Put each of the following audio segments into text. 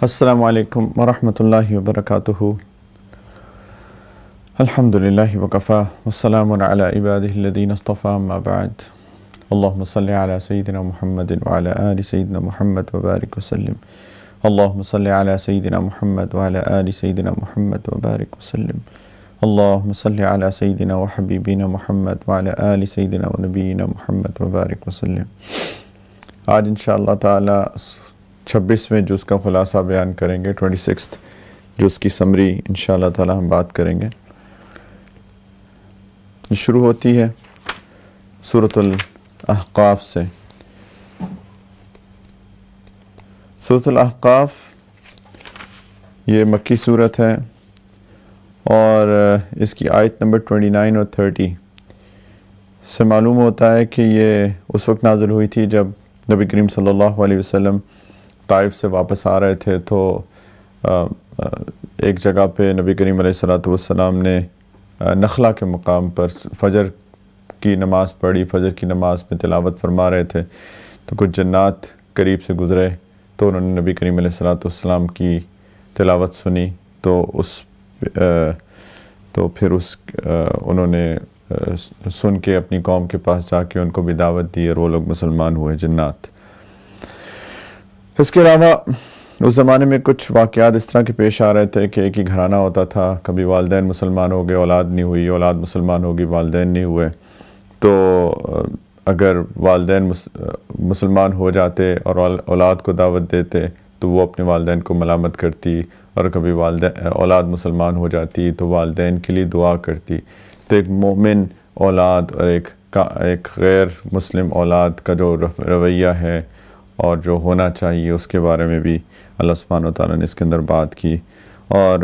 السلام علیکم ورحمۃ اللہ وبرکاتہ۔ الحمدللہ وکفا والسلام علی عبادہ الذین اصطفیٰ اما بعد۔ اللہم صلی علی سیدنا محمد وعلی آل سیدنا محمد وبارک وسلم۔ اللہم صلی علی سیدنا محمد وعلی آل سیدنا محمد وبارک وسلم۔ اللہم صلی علی سیدنا وحبیبنا محمد وعلی آل سیدنا ونبینا محمد وبارک وسلم۔ آج انشاءاللہ تعالی 26ویں جز کا خلاصہ بیان کریں گے، 26 جز کی سمری انشاءاللہ تعالی ہم بات کریں گے۔ شروع ہوتی ہے سورۃ الاحقاف سے۔ سورۃ الاحقاف یہ مکی سورت ہے اور اس کی آیت نمبر 29 اور 30 سے معلوم ہوتا ہے کہ یہ اس وقت نازل ہوئی تھی جب نبی کریم صلی اللہ علیہ وسلم طائف سے واپس آ رہے تھے، تو ایک جگہ پہ نبی کریم علیہ السلام نے نخلہ کے مقام پر فجر کی نماز پڑھی۔ فجر کی نماز میں تلاوت فرما رہے تھے تو کچھ جنات قریب سے گزرے تو انہوں نے نبی کریم علیہ السلام کی تلاوت سنی، تو پھر انہوں نے سن کے اپنی قوم کے پاس جا کے ان کو بھی دعوت دی اور وہ لوگ مسلمان ہوئے، جنات۔ اس کے علاوہ اس زمانے میں کچھ واقعات اس طرح کے پیش آ رہے تھے کہ ایک ہی گھرانہ ہوتا تھا، کبھی والدین مسلمان ہو گئے، اولاد نہیں ہوئی، اولاد مسلمان ہوگی، والدین نہیں ہوئے، تو اگر والدین مسلمان ہو جاتے اور اولاد کو دعوت دیتے تو وہ اپنے والدین کو ملامت کرتی، اور کبھی اولاد مسلمان ہو جاتی تو والدین کے لیے دعا کرتی۔ تو ایک مومن اولاد اور ایک غیر مسلم اولاد کا جو رویہ ہے اور جو ہونا چاہیے اس کے بارے میں بھی اللہ سبحانہ و تعالیٰ نے اس کے اندر بات کی، اور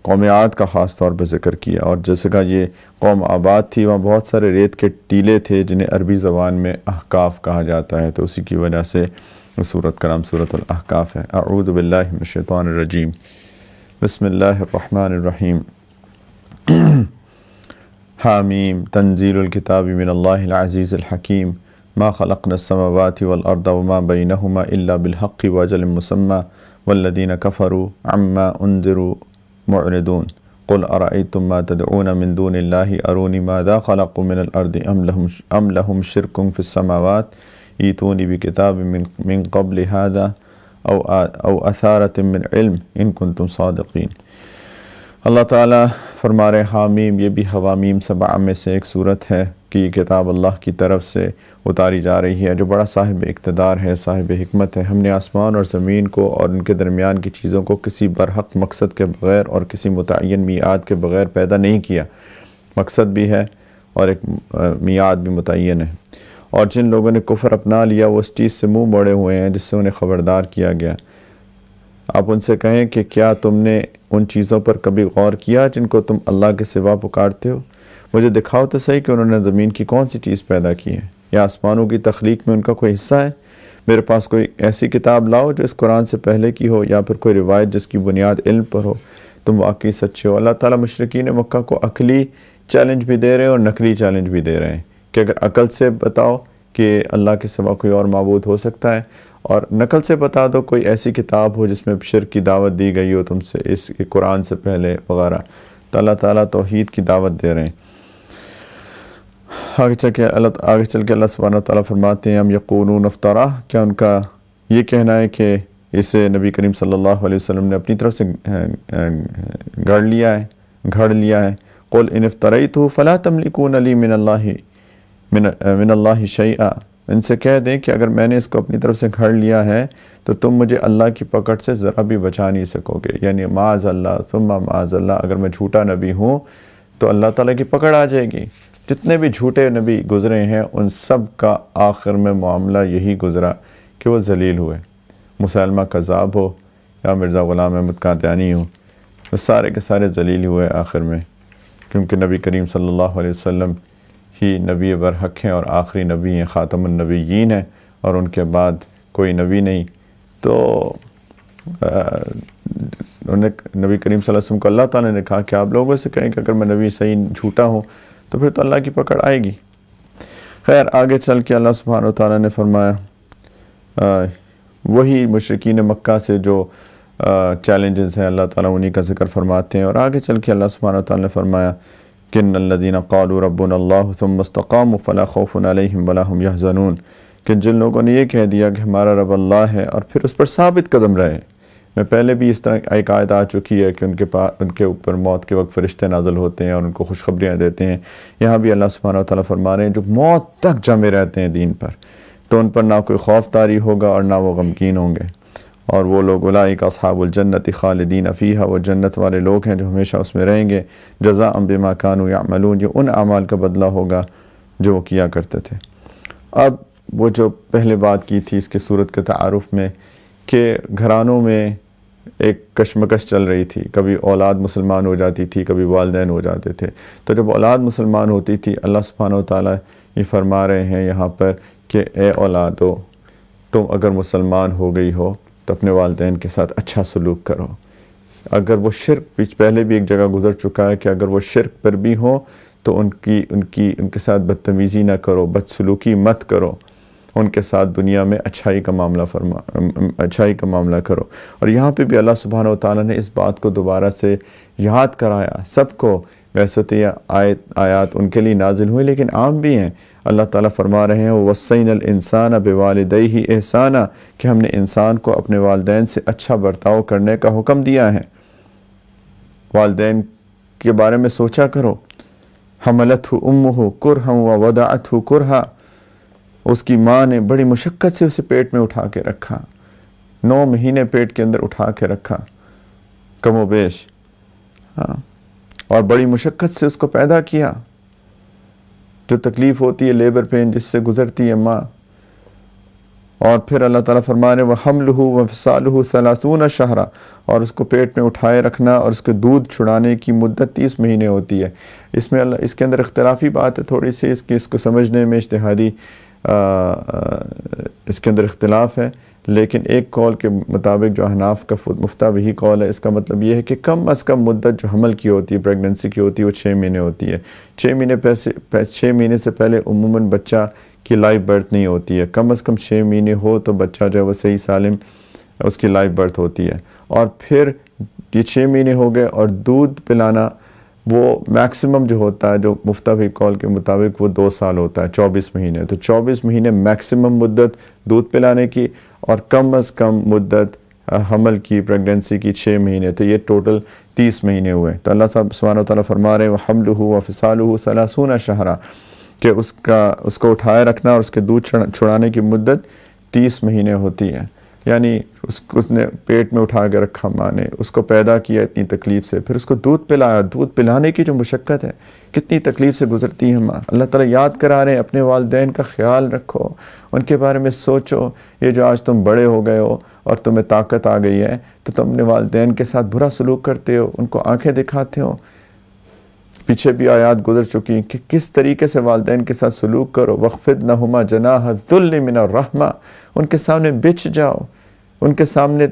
قوم عاد کا خاص طور پہ ذکر کیا۔ اور جیسے کہ یہ قوم آباد تھی، وہاں بہت سارے ریت کے ٹیلے تھے جنہیں عربی زبان میں احقاف کہا جاتا ہے، تو اسی کی وجہ سے سورت کا نام سورۃ الاحقاف ہے۔ اعوذ باللہ من الشیطان الرجیم، بسم اللہ الرحمن الرحیم۔ حامیم تنزیل الکتاب من اللہ العزیز الحکیم، ما خلقنا السماوات والارض وما بینہما الا بالحق واجل مسمى والذین کفروا عما انذروا معرضون قل ارأیتم ما تدعون من دون اللہ ارونی ماذا خلقوا من الارض ام لهم شرک فی السماوات ایتونی بکتاب من قبل هذا او اثارت من علم ان کنتم صادقین۔ اللہ تعالیٰ فرما رہے حامیم، یہ بھی حوامیم سبع میں سے ایک صورت ہے کہ یہ کتاب اللہ کی طرف سے اتاری جا رہی ہے، جو بڑا صاحب اقتدار ہے، صاحب حکمت ہے۔ ہم نے آسمان اور زمین کو اور ان کے درمیان کی چیزوں کو کسی برحق مقصد کے بغیر اور کسی متعین میعاد کے بغیر پیدا نہیں کیا۔ مقصد بھی ہے اور ایک میعاد بھی متعین ہے، اور جن لوگوں نے کفر اپنا لیا وہ اس چیز سے منہ موڑے ہوئے ہیں جس سے انہیں خبردار کیا گیا۔ آپ ان سے کہیں کہ کیا تم نے ان چیزوں پر کبھی غور کیا جن کو تم اللہ کے سوا پکارتے ہو؟ مجھے دکھاؤ تو صحیح کہ انہوں نے زمین کی کون سی چیز پیدا کی ہے، یا آسمانوں کی تخلیق میں ان کا کوئی حصہ ہے؟ میرے پاس کوئی ایسی کتاب لاؤ جو اس قرآن سے پہلے کی ہو، یا پھر کوئی روایت جس کی بنیاد علم پر ہو، تم واقعی سچے ہو۔ اللہ تعالیٰ مشرکین مکہ کو عقلی چیلنج بھی دے رہے ہیں اور نقلی چیلنج بھی دے رہے ہیں کہ اگر عقل سے بتاؤ کہ اللہ کے سوا کوئی اور معبود ہو سکتا ہے، اور نقل سے بتا دو کوئی ایسی کتاب ہو جس میں شرک کی دعوت دی گئی ہو تم سے اس قرآن سے پہلے وغیرہ، تو اللہ تعالیٰ توحید کی دعوت دے رہے ہیں۔ آگے چل کے اللہ سبحانہ وتعالیٰ فرماتے ہیں ہم یقولون افطرا، کیا ان کا یہ کہنا ہے کہ اسے نبی کریم صلی اللہ علیہ وسلم نے اپنی طرف سے گھڑ لیا ہے۔ قل ان افتریتہ فلا تملکون لی من اللہ شیئا، ان سے کہہ دیں کہ اگر میں نے اس کو اپنی طرف سے گھڑ لیا ہے تو تم مجھے اللہ کی پکڑ سے ذرا بھی بچا نہیں سکو گے، یعنی معاذ اللہ ثم معاذ اللہ، اگر میں جھوٹا نبی ہوں تو اللہ تعالیٰ کی پکڑ آ جائے گی۔ جتنے بھی جھوٹے نبی گزرے ہیں ان سب کا آخر میں معاملہ یہی گزرا کہ وہ ذلیل ہوئے، مسلمہ کذاب ہو یا مرزا غلام احمد قادیانی ہو، وہ سارے کے سارے ذلیل ہوئے آخر میں، کیونکہ نبی کریم صلی اللہ علیہ وسلم ہی نبی برحق ہیں اور آخری نبی ہیں، خاتم النبیین ہیں، اور ان کے بعد کوئی نبی نہیں۔ تو انہوں نے نبی کریم صلی اللہ علیہ وسلم کو اللہ تعالیٰ نے کہا کہ آپ لوگوں سے کہیں کہ اگر میں نبی صحیح جھوٹا ہوں تو پھر تو اللہ کی پکڑ آئے گی۔ خیر آگے چل کے اللہ سبحانہ و تعالیٰ نے فرمایا وہی مشرکین مکہ سے جو چیلنجز ہیں اللہ تعالیٰ انہی کا ذکر فرماتے ہیں۔ اور آگے چل کے اللہ سبحانہ و تعالیٰ نے فرمایا کہ ان الذین قالوا ربنا اللہ ثم استقاموا فلا خوف علیہم ولا هم یحزنون، کہ جن لوگوں نے یہ کہہ دیا کہ ہمارا رب اللہ ہے اور پھر اس پر ثابت قدم رہے۔ میں پہلے بھی اس طرح ایک آیت آ چکی ہے کہ ان کے اوپر موت کے وقت فرشتے نازل ہوتے ہیں اور ان کو خوشخبریاں دیتے ہیں۔ یہاں بھی اللہ سبحانہ و تعالیٰ فرما رہے ہیں جو موت تک جمے رہتے ہیں دین پر، تو ان پر نہ کوئی خوف طاری ہوگا اور نہ وہ غمگین ہوں گے۔ اور وہ لوگ اولئک اصحاب الجنت خالدین فیہا، وہ جنت والے لوگ ہیں جو ہمیشہ اس میں رہیں گے، جزاء بما کانوا یعملون، جو ان اعمال کا بدلہ ہوگا جو وہ کیا کرتے تھے۔ اب وہ جو پہلے بات کی تھی اس کے صورت کے تعارف میں کہ گھرانوں میں ایک کشمکش چل رہی تھی، کبھی اولاد مسلمان ہو جاتی تھی، کبھی والدین ہو جاتے تھے۔ تو جب اولاد مسلمان ہوتی تھی اللہ سبحانہ و تعالیٰ یہ فرما رہے ہیں یہاں پر کہ اے اولادو، تم اگر مسلمان ہو گئی ہو تو اپنے والدین کے ساتھ اچھا سلوک کرو۔ اگر وہ شرک، پہلے بھی ایک جگہ گزر چکا ہے کہ اگر وہ شرک پر بھی ہوں تو ان کے ساتھ بدتمیزی نہ کرو، بدسلوکی مت کرو، ان کے ساتھ دنیا میں اچھائی کا معاملہ کرو۔ اور یہاں پہ بھی اللہ سبحانہ و تعالیٰ نے اس بات کو دوبارہ سے یاد کرایا سب کو۔ ویسے تو یہ آیات ان کے لیے نازل ہوئی لیکن عام بھی ہیں۔ اللہ تعالیٰ فرما رہے ہیں وَوَصَّيْنَا الْإِنسَانَ بِوَالِدَيْهِ احسانا، کہ ہم نے انسان کو اپنے والدین سے اچھا برتاؤ کرنے کا حکم دیا ہے۔ والدین کے بارے میں سوچا کرو۔ حملتہ امہ کرہا ووضعتہ کرہا، اس کی ماں نے بڑی مشقت سے اسے پیٹ میں اٹھا کے رکھا، 9 مہینے پیٹ کے اندر اٹھا کے رکھا کم و بیش، اور بڑی مشقت سے اس کو پیدا کیا۔ جو تکلیف ہوتی ہے لیبر پین جس سے گزرتی ہے ماں، اور پھر اللہ تعالیٰ فرما رہے وَحَمْلُهُ وَفِصَالُهُ 30 شہرا، اور اس کو پیٹ میں اٹھائے رکھنا اور اس کے دودھ چھڑانے کی مدت 30 مہینے ہوتی ہے۔ اس کے اندر اختلافی بات ہے تھوڑی سی، اس کو سمجھنے میں اجتہادی اس کے اندر اختلاف ہے، لیکن ایک قول کے مطابق جو احناف کا مفتہ بہی قول ہے، اس کا مطلب یہ ہے کہ کم از کم مدت جو حمل کی ہوتی ہے، پریگننسی کی ہوتی ہے، وہ 6 مہینے ہوتی ہے۔ 6 مہینے سے پہلے عموماً بچہ کی لائف برتھ نہیں ہوتی ہے، کم از کم 6 مہینے ہو تو بچہ جو ہے وہ صحیح سالم اس کی لائف برتھ ہوتی ہے۔ اور پھر یہ 6 مہینے ہو گئے، اور دودھ پلانا وہ میکسیمم جو ہوتا ہے، جو مفتہ بھی قول کے مطابق وہ 2 سال ہوتا ہے، 24 مہینے۔ تو 24 مہینے میکسیمم مدت دودھ پلانے کی، اور کم از کم مدت حمل کی، پریگننسی کی 6 مہینے، تو یہ ٹوٹل 30 مہینے ہوئے۔ تو اللہ سبحانہ و تعالیٰ فرما رہے ہیں وَحَمْلُهُ وَفِصَالُهُ 30 شہرا، کہ اس کو اٹھائے رکھنا اور اس کے دودھ چھڑانے کی مدت 30 مہینے ہوتی ہے۔ یعنی اس نے پیٹ میں اٹھا کے رکھا ماں نے، اس کو پیدا کیا اتنی تکلیف سے، پھر اس کو دودھ پلایا۔ دودھ پلانے کی جو مشقت ہے کتنی تکلیف سے گزرتی ہے ماں۔ اللہ تعالیٰ یاد کرا رہے ہیں اپنے والدین کا خیال رکھو، ان کے بارے میں سوچو۔ یہ جو آج تم بڑے ہو گئے ہو اور تمہیں طاقت آ گئی ہے تو تم اپنے والدین کے ساتھ برا سلوک کرتے ہو، ان کو آنکھیں دکھاتے ہو۔ پیچھے بھی آیات گزر چکی ہیں کہ کس طریقے سے والدین کے ساتھ سلوک کرو۔ وَخْفِضْ لَهُمَا جَنَاحَ الذُّلِّ مِنَ الرَّحْمَةِ، ان کے سامنے بچ جاؤ، ان کے سامنے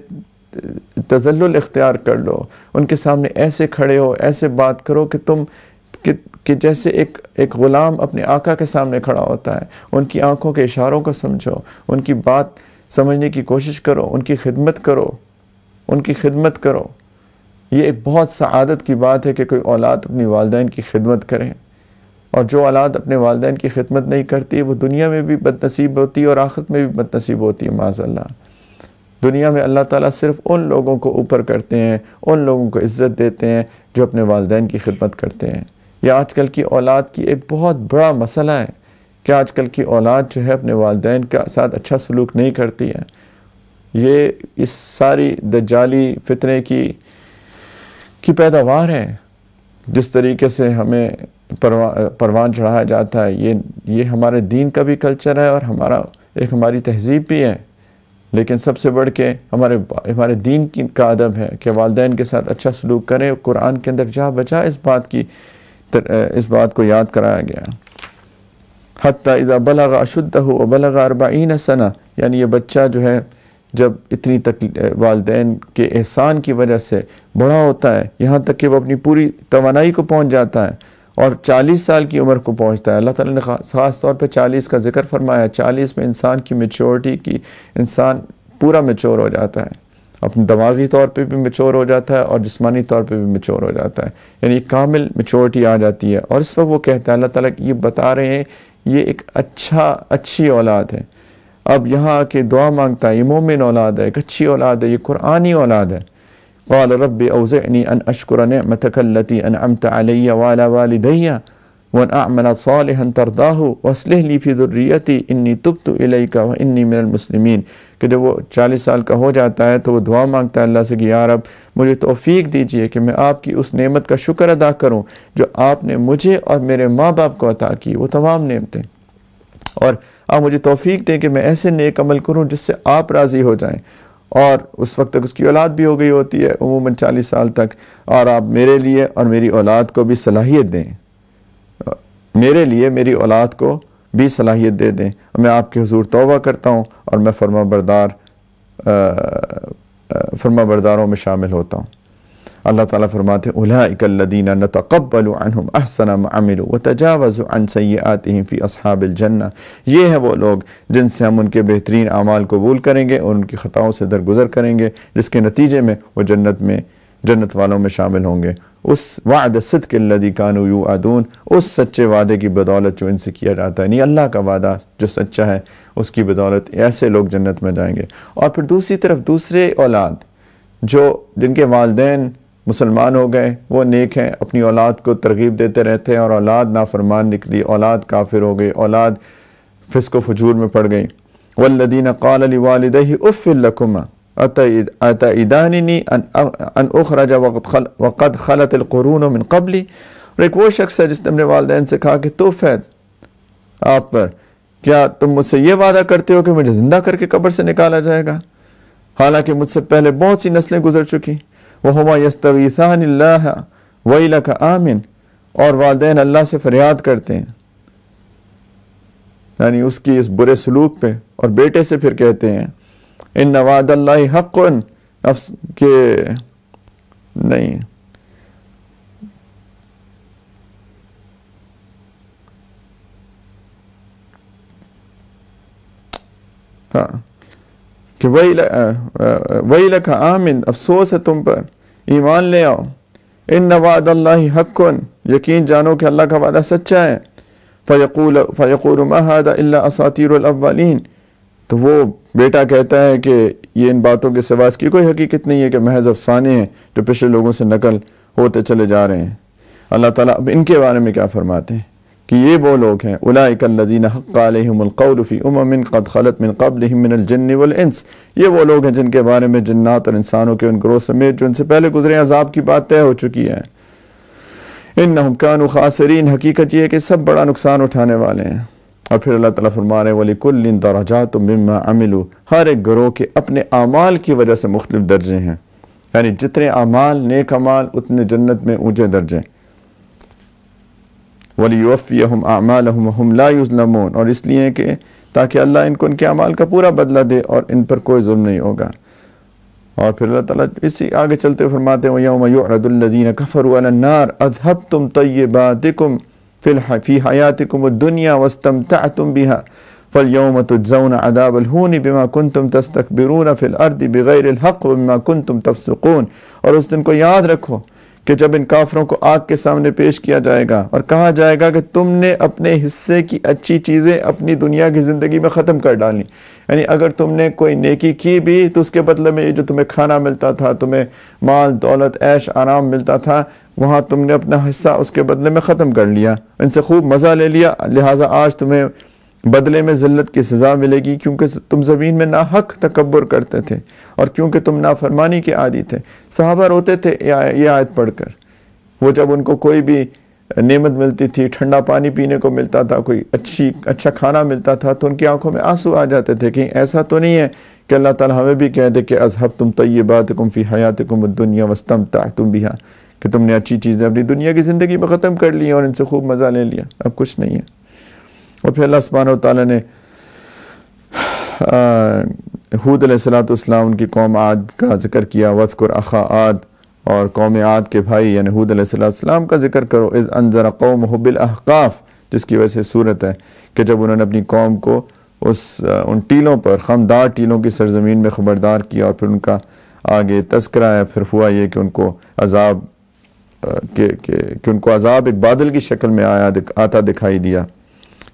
تذلل اختیار کر لو، ان کے سامنے ایسے کھڑے ہو، ایسے بات کرو کہ تم کہ جیسے ایک غلام اپنے آقا کے سامنے کھڑا ہوتا ہے۔ ان کی آنکھوں کے اشاروں کو سمجھو، ان کی بات سمجھنے کی کوشش کرو، ان کی خدمت کرو۔ یہ ایک بہت سعادت کی بات ہے کہ کوئی اولاد اپنی والدین کی خدمت کرے، اور جو اولاد اپنے والدین کی خدمت نہیں کرتی وہ دنیا میں بھی بد نصیب ہوتی ہے اور آخرت میں بھی بد نصیب ہوتی ہے معاذ اللہ۔ دنیا میں اللہ تعالیٰ صرف ان لوگوں کو اوپر کرتے ہیں، ان لوگوں کو عزت دیتے ہیں جو اپنے والدین کی خدمت کرتے ہیں۔ یہ آج کل کی اولاد کی ایک بہت بڑا مسئلہ ہے کہ آج کل کی اولاد جو ہے اپنے والدین کے ساتھ اچھا سلوک نہیں کرتی ہے۔ یہ اس ساری دجالی فتنے کی پیداوار ہے۔ جس طریقے سے ہمیں پروان چڑھایا جاتا ہے، یہ ہمارے دین کا بھی کلچر ہے اور ہماری تہذیب بھی ہے، لیکن سب سے بڑھ کے ہمارے دین کا ادب ہے کہ والدین کے ساتھ اچھا سلوک کریں۔ قرآن کے اندر جا بجا اس بات کو یاد کرایا گیا۔ حتی اذا بلغ اشدہ وبلغ 40 سنہ، یعنی یہ بچہ جو ہے جب اتنی والدین کے احسان کی وجہ سے بڑا ہوتا ہے، یہاں تک کہ وہ اپنی پوری توانائی کو پہنچ جاتا ہے اور 40 سال کی عمر کو پہنچتا ہے۔ اللہ تعالیٰ نے خاص طور پہ 40 کا ذکر فرمایا۔ 40 میں انسان کی میچورٹی کی، انسان پورا میچور ہو جاتا ہے۔ اپنے دماغی طور پہ بھی میچور ہو جاتا ہے اور جسمانی طور پہ بھی میچور ہو جاتا ہے، یعنی کامل میچورٹی آ جاتی ہے۔ اور اس وقت وہ کہتا ہے، اللہ تعالیٰ یہ بتا رہے ہیں یہ ایک اچھی اولاد ہے۔ اب یہاں کے دعا مانگتا ہے، یہ مومن اولاد ہے، ایک اچھی اولاد ہے، یہ قرآنی اولاد ہے۔ قال رب اوزعنی ان اشکر نعمتک التی انعمت علی وعلی والدی وان اعمل صالحا ترضاہ واصلح لی فی ذریتی انی تبت الیک وانی من المسلمین، کہ جب وہ 40 سال کا ہو جاتا ہے تو وہ دعا مانگتا ہے اللہ سے کہ یا رب مجھے توفیق دیجئے کہ میں آپ کی اس نعمت کا شکر ادا کروں جو آپ نے مجھے اور میرے ماں باپ کو عطا کی، وہ تمام نعمتیں، اور آپ مجھے توفیق دیں کہ میں ایسے نیک عمل کروں جس سے آپ راضی ہو جائیں۔ اور اس وقت تک اس کی اولاد بھی ہو گئی ہوتی ہے عموماً 40 سال تک، اور آپ میرے لیے اور میری اولاد کو بھی صلاحیت دیں، میرے لیے میری اولاد کو بھی صلاحیت دے دیں، اور میں آپ کے حضور توبہ کرتا ہوں اور میں فرما برداروں میں شامل ہوتا ہوں۔ اللہ تعالیٰ فرماتے ہیں اولئک الذین نتقبل عنہم احسن ما عملوا وتجاوز عن سیئاتہم فی اصحاب الجنہ، یہ ہیں وہ لوگ جن سے ہم ان کے بہترین اعمال قبول کریں گے اور ان کی خطاؤں سے درگزر کریں گے، جس کے نتیجے میں وہ جنت والوں میں شامل ہوں گے۔ اس وعد صدق الذی کانوا یوعدون، اس سچے وعدے کی بدولت جو ان سے کیا جاتا ہے، نہیں اللہ کا وعدہ جو سچا ہے اس کی بدولت ایسے لوگ جنت میں جائیں گے۔ اور پھر دوسری طرف دوسرے اولاد جن کے والدین مسلمان ہو گئے، وہ نیک ہیں، اپنی اولاد کو ترغیب دیتے رہتے ہیں، اور اولاد نافرمان نکلی، اولاد کافر ہو گئی، اولاد فسق و فجور میں پڑ گئی۔ والذین قال لوالدیہ اف لکما اتعداننی ان اخرج وقد خلت القرون من قبلی، اور ایک وہ شخص ہے جس نے اپنے والدین سے کہا کہ توف ہے آپ پر، کیا تم مجھ سے یہ وعدہ کرتے ہو کہ مجھے زندہ کر کے قبر سے نکالا جائے گا، حالانکہ مجھ سے پہلے بہت سی نسلیں گزر چکی۔ وَهُمَا يَسْتَغِيثَانِ اللَّهَ وَيْلَكَ آمِن، اور والدین اللہ سے فریاد کرتے ہیں، یعنی اس کی اس برے سلوک پہ، اور بیٹے سے پھر کہتے ہیں ان وعد اللہ حق، کہ نہیں ہاں کہ وَيْلَكَ آمِن، افسوس ہے تم پر، ایمان لے آؤ، ان وعد اللہ حق، یقین جانو کہ اللہ کا وعدہ سچا ہے۔ فَيَقُولُ مَا هَذَا إِلَّا أَسَاطِيرُ الْأَوَّلِينَ، تو وہ بیٹا کہتا ہے کہ یہ ان باتوں کے سوا اس کی کوئی حقیقت نہیں ہے، کہ محض افسانے ہیں جو پچھلے لوگوں سے نقل ہوتے چلے جا رہے ہیں۔ اللہ تعالیٰ اب ان کے بارے میں کیا فرماتے ہیں کہ یہ وہ لوگ ہیں اولئک الذین حق علیہم القول فی امم قد خلت من قبلہم من الجن والانس، یہ وہ لوگ ہیں جن کے بارے میں جنات اور انسانوں کے ان گروہ سمیت جو ان سے پہلے گزرے عذاب کی بات طے ہو چکی ہے۔ انہم کانوا خاسرین، حقیقت یہ ہے کہ سب بڑا نقصان اٹھانے والے ہیں۔ اور پھر اللہ تعالیٰ فرما رہے ہیں وَلِكُلٍّ دَرَجَاتٌ مِّمَّا عَمِلُوا، ہر ایک گروہ کے اپنے اعمال کی وجہ سے مختلف درجے ہیں، یعنی جتنے اعمال نیک اعمال اتنے جنت میں اونچے درجے۔ وَلِيُوَفِّيَهُمْ أَعْمَالَهُمْ وَهُمْ لَا يُظْلَمُونَ، اور اس لیے کہ تاکہ اللہ ان کو ان کے اعمال کا پورا بدلہ دے اور ان پر کوئی ظلم نہیں ہوگا۔ اور پھر اللہ تعالیٰ اسی آگے چلتے فرماتے ہیں وَيَوْمَ يُعْرَضُ الَّذِينَ كَفَرُوا عَلَى النَّارِ أَذْهَبْتُمْ طَيِّبَاتِكُمْ فِي حَيَاتِكُمُ الدُّنْيَا وَاسْتَمْتَعْتُمْ بِهَا فَالْيَوْمَ تُجْزَوْنَ عَذَابَ الْهُونِ بِمَا كُنْتُمْ تَسْتَكْبِرُونَ فِي الْأَرْضِ بِغَيْرِ الْحَقِّ وَبِمَا كُنْتُمْ تَفْسُقُونَ، اور اس دن کو یاد رکھو کہ جب ان کافروں کو آگ کے سامنے پیش کیا جائے گا اور کہا جائے گا کہ تم نے اپنے حصے کی اچھی چیزیں اپنی دنیا کی زندگی میں ختم کر ڈالی، یعنی اگر تم نے کوئی نیکی کی بھی تو اس کے بدلے میں یہ جو تمہیں کھانا ملتا تھا، تمہیں مال دولت عیش آرام ملتا تھا، وہاں تم نے اپنا حصہ اس کے بدلے میں ختم کر لیا، ان سے خوب مزہ لے لیا، لہٰذا آج تمہیں بدلے میں ذلت کی سزا ملے گی، کیونکہ تم زمین میں ناحق تکبر کرتے تھے اور کیونکہ تم نافرمانی کے عادی تھے۔ صحابہ روتے تھے یہ آیت پڑھ کر، وہ جب ان کو کوئی بھی نعمت ملتی تھی، ٹھنڈا پانی پینے کو ملتا تھا، کوئی اچھا کھانا ملتا تھا، تو ان کی آنکھوں میں آنسو آ جاتے تھے۔ کہیں ایسا تو نہیں ہے کہ اللہ تعالیٰ ہمیں بھی کہہ دے کہ اذھبتم طیباتکم فی حیاتکم الدنیا واستمتعتم بہا، کہ تم نے اچھی چیزیں اپنی دنیا کی زندگی میں ختم کر لی اور ان سے خوب مزہ لے لیا، اب کچھ نہیں ہے۔ اور پھر اللہ سبحانہ وتعالیٰ نے ہود علیہ السلام ان کی قوم عاد کا ذکر کیا، وَاذْكُرْ أَخَا عَاد، اور قوم عاد کے بھائی یعنی ہود علیہ السلام کا ذکر کرو، اذ انذر قومہ بالاحقاف، جس کی وجہ سے صورت ہے کہ جب انہوں نے اپنی قوم کو ان ٹیلوں پر، خمدار ٹیلوں کی سرزمین میں خبردار کیا اور پھر ان کا آگے تذکرہ ہے، پھر ہوا یہ کہ ان کو عذاب کہ ان کو عذاب ایک بادل کی شکل میں آتا دکھائی دیا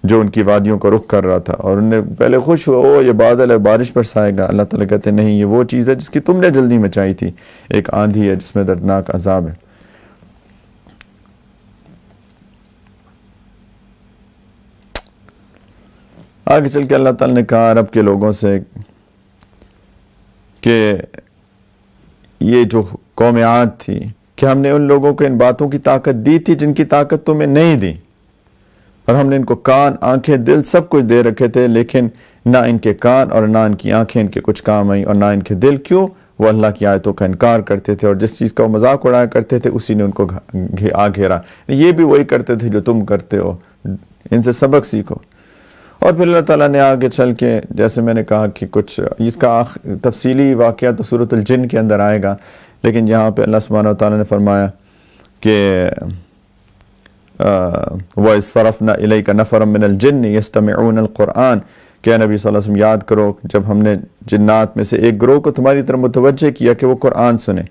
جو ان کی وادیوں کو رخ کر رہا تھا، اور انہیں پہلے خوش ہوا او یہ بادل ہے بارش برسائے گا، اللہ تعالیٰ کہتے ہیں نہیں، یہ وہ چیز ہے جس کی تم نے جلدی مچائی تھی، ایک آندھی ہے جس میں دردناک عذاب ہے۔ آگے چل کے اللہ تعالیٰ نے کہا عرب کے لوگوں سے کہ یہ جو قوم عاد تھی کہ ہم نے ان لوگوں کو ان باتوں کی طاقت دی تھی جن کی طاقت تمہیں نہیں دی، اور ہم نے ان کو کان، آنکھیں، دل سب کچھ دے رکھے تھے، لیکن نہ ان کے کان اور نہ ان کی آنکھیں ان کے کچھ کام آئیں، اور نہ ان کے دل، کیوں؟ وہ اللہ کی آیتوں کا انکار کرتے تھے، اور جس چیز کا وہ مذاق اڑایا کرتے تھے اسی نے ان کو گھیرا۔ یہ بھی وہی کرتے تھے جو تم کرتے ہو، ان سے سبق سیکھو۔ اور پھر اللہ تعالیٰ نے آگے چل کے جیسے میں نے کہا کہ کچھ اس کا تفصیلی واقعہ تو سورۃ الجن کے اندر آئے گا، لیکن یہاں پہ اللہ سبحانہ وتعالیٰ نے فرمایا کہ وَإِذْ صَرَفْنَا إِلَيْكَ نَفَرًا مِّنَ الْجِنِّ يَسْتَمِعُونَ الْقُرْآنَ، کہ نبی صلی اللہ علیہ وسلم یاد کرو جب ہم نے جنات میں سے ایک گروہ کو تمہاری طرف متوجہ کیا کہ وہ قرآن سنیں،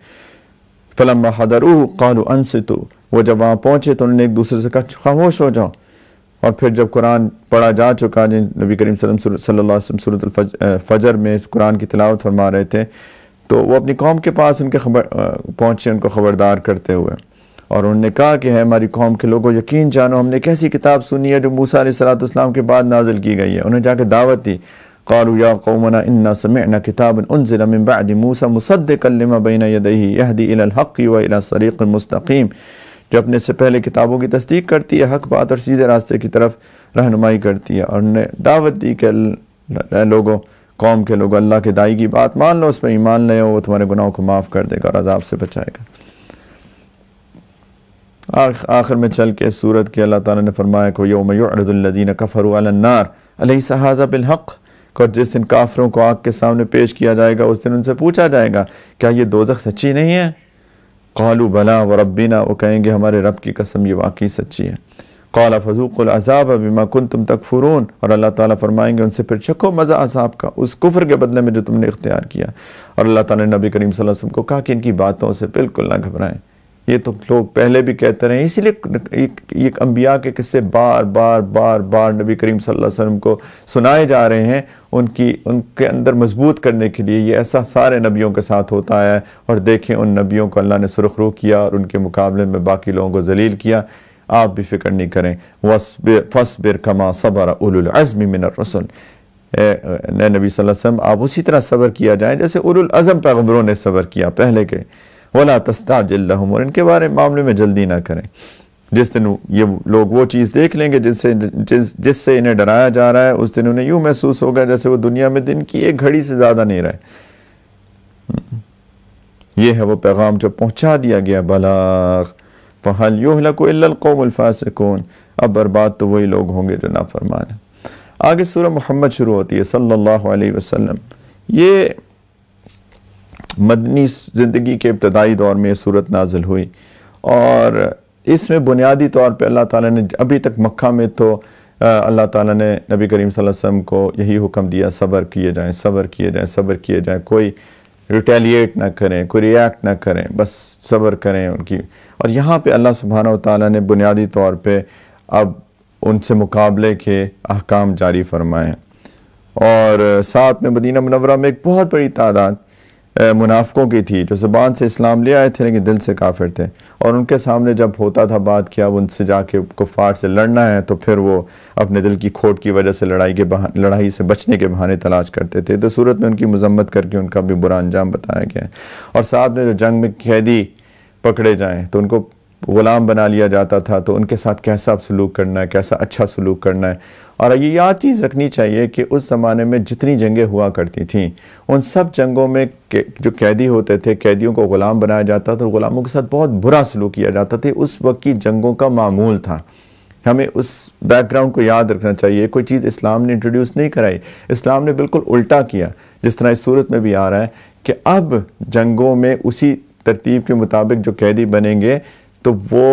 فَلَمَّا حَضَرُوهُ قَالُوا أَنصِتُوا، وہ جب وہاں پہنچے تو انہوں نے ایک دوسرے سے کہا خاموش ہو جاؤ۔ اور پھر جب قرآن پڑھا جا چکا، نبی کریم صلی اللہ علیہ وسلم سورۃ الفجر میں اس قرآن کی تلاوت فرما رہے تھے، تو وہ اپنی قوم کے پاس ان کے پہنچے ان کو خبردار کرتے ہوئے، اور انہوں نے کہا کہ ہے ہماری قوم کے لوگوں یقین جانو ہم نے ایک ایسی کتاب سنی ہے جو موسیٰ علیہ السلام کے بعد نازل کی گئی ہے۔ انہیں جا کے دعوت دی، قالوا یا قومنا انا سمعنا کتابا انزل من بعد موسیٰ مصدقا لما بین یدیہ یہدی الی الحق و الی صراط مستقیم، جو اپنے سے پہلے کتابوں کی تصدیق کرتی ہے، حق بات اور سیدھے راستے کی طرف رہنمائی کرتی ہے۔ اور انہوں نے دعوت دی کہ اے لوگوں، قوم کے لوگوں، اللہ کے دائی کی بات مان لو، اس پہ ایمان لے، وہ تمہارے گناہوں کو معاف کر دے گا اور عذاب سے بچائے گا۔ آخر میں چل کے سورت کے اللہ تعالیٰ نے فرمایا کہ یوم یعرض الذین کفروا علی النار الیس ھذا بالحق، اور جس دن کافروں کو آگ کے سامنے پیش کیا جائے گا اس دن ان سے پوچھا جائے گا کیا یہ دوزخ سچی نہیں ہے؟ قالوا بلا وربنا، وہ کہیں گے ہمارے رب کی قسم یہ واقعی سچی ہے۔ قال فذوقوا العذاب بما کنتم تکفرون، اور اللہ تعالیٰ فرمائیں گے ان سے پھر چکھو مزہ عذاب کا اس کفر کے بدلے میں جو تم نے اختیار کیا۔ اور اللہ تعالیٰ نے نبی کریم صلی اللہ علیہ وسلم کو کہا کہ ان کی باتوں سے بالکل نہ گھبرائیں، یہ تو لوگ پہلے بھی کہتے رہے، اسی لیے ایک انبیاء کے قصے بار بار نبی کریم صلی اللہ علیہ وسلم کو سنائے جا رہے ہیں ان کے اندر مضبوط کرنے کے لیے۔ یہ ایسا سارے نبیوں کے ساتھ ہوتا ہے، اور دیکھیں ان نبیوں کو اللہ نے سرخ رو کیا اور ان کے مقابلے میں باقی لوگوں کو ذلیل کیا۔ آپ بھی فکر نہیں کریں، فَاصْبِرْ كَمَا صَبَرَ أُولُو الْعَزْمِ مِنَ الرُّسُلِ، اے نبی صلی اللہ علیہ وسلم آپ اسی طرح صبر کیا جائیں جیسے اولو العزم پیغمبروں نے صبر کیا پہلے کے۔ وَلَا تَسْتَعْجِلْ لَهُمْ، اور ان کے معاملے میں جلدی نہ کریں۔ جس دن یہ لوگ وہ چیز دیکھ لیں گے جس سے انہیں ڈرایا جا رہا ہے، اس دن انہیں یوں محسوس ہوگا جیسے وہ دنیا میں دن کی ایک گھڑی سے زیادہ نہیں رہے۔ یہ ہے وہ پیغام جو پہنچا دیا گیا، بلاغ۔ فَهَلْ يُهْلَكُ إِلَّا الْقَوْمُ الْفَاسِقُونَ، اب برباد تو وہی لوگ ہوں گے جو نافرمان ہیں۔ آگے سورہ محمد شروع ہوتی ہے صلی اللہ علیہ وسلم۔ یہ مدنی زندگی کے ابتدائی دور میں یہ صورت نازل ہوئی، اور اس میں بنیادی طور پہ اللہ تعالیٰ نے ابھی تک مکہ میں تو اللہ تعالیٰ نے نبی کریم صلی اللہ علیہ وسلم کو یہی حکم دیا صبر کیے جائیں، صبر کیے جائیں، صبر کیے جائیں، کوئی ریٹیلیٹ نہ کریں، کوئی ریاکٹ نہ کریں، بس صبر کریں ان کی۔ اور یہاں پہ اللہ سبحانہ وتعالیٰ نے بنیادی طور پہ اب ان سے مقابلے کے احکام جاری فرمائے ہیں، اور ساتھ میں مدینہ منورہ میں ایک بہت بڑی تعداد منافقوں کی تھی جو زبان سے اسلام لے آئے تھے لیکن دل سے کافر تھے، اور ان کے سامنے جب ہوتا تھا بات کیا اب ان سے جا کے کفار سے لڑنا ہے تو پھر وہ اپنے دل کی کھوٹ کی وجہ سے لڑائی سے بچنے کے بہانے تلاش کرتے تھے۔ تو صورت میں ان کی مذمت کر کے ان کا بھی برا انجام بتایا گیا ہے، اور ساتھ میں جو جنگ میں قیدی پکڑے جائیں تو ان کو غلام بنا لیا جاتا تھا، تو ان کے ساتھ کیسا سلوک کرنا ہے، کیسا اچھا سلوک کرنا ہے۔ اور یہ یاد چیز رکھنی چاہیے کہ اس زمانے میں جتنی جنگیں ہوا کرتی تھیں ان سب جنگوں میں جو قیدی ہوتے تھے قیدیوں کو غلام بنایا جاتا تھا، اور غلاموں کے ساتھ بہت برا سلوک کیا جاتا تھا۔ اس وقت کی جنگوں کا معمول تھا، ہمیں اس بیک گراؤنڈ کو یاد رکھنا چاہیے۔ کوئی چیز اسلام نے انٹروڈیوس نہیں کرائی، اسلام نے بالکل الٹا کیا، جس طرح اس صورت میں بھی آ رہا ہے کہ اب جنگوں میں اسی ترتیب کے مطابق جو قیدی بنیں گے تو وہ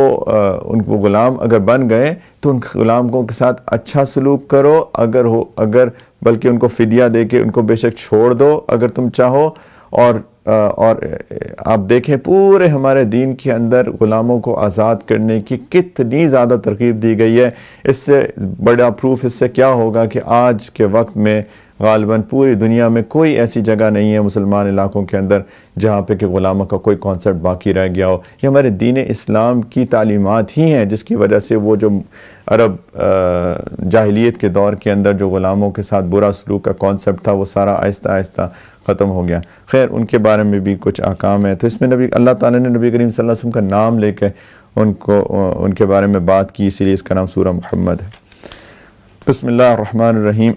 ان کو غلام اگر بن گئے تو ان غلاموں کے ساتھ اچھا سلوک کرو، اگر بلکہ ان کو فدیہ دے کے ان کو بے شک چھوڑ دو اگر تم چاہو، اور آپ دیکھیں پورے ہمارے دین کے اندر غلاموں کو آزاد کرنے کی کتنی زیادہ ترغیب دی گئی ہے۔ اس سے بڑا پروف اس سے کیا ہوگا کہ آج کے وقت میں غالباً پوری دنیا میں کوئی ایسی جگہ نہیں ہے مسلمان علاقوں کے اندر جہاں پہ کہ غلاموں کا کوئی کانسیپٹ باقی رہ گیا ہو۔ یہ ہمارے دین اسلام کی تعلیمات ہی ہیں جس کی وجہ سے وہ جو عرب جاہلیت کے دور کے اندر جو غلاموں کے ساتھ برا سلوک کا کانسیپٹ تھا وہ سارا آہستہ آہستہ ختم ہو گیا۔ خیر ان کے بارے میں بھی کچھ احکام ہیں، تو اس میں اللہ تعالیٰ نے نبی کریم صلی اللہ علیہ وسلم کا نام لے کے ان کے بارے میں بات کی، اسی لیے اس کا نام سورہ محمد ہے۔ بسم اللہ الرحمن الرحیم۔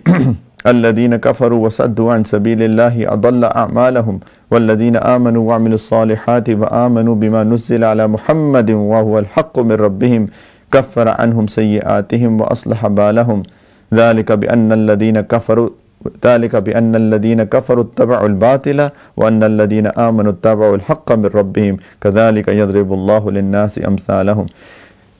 الذين كفروا وصدوا عن سبيل الله أضل أعمالهم والذين آمنوا وعملوا الصالحات وآمنوا بما نزل على محمد وهو الحق من ربهم كفر عنهم سيئاتهم وأصلح بالهم ذلك بأن الذين كفروا اتبعوا الباطل وأن الذين آمنوا اتبعوا الحق من ربهم كذلك يضرب الله للناس أمثالهم۔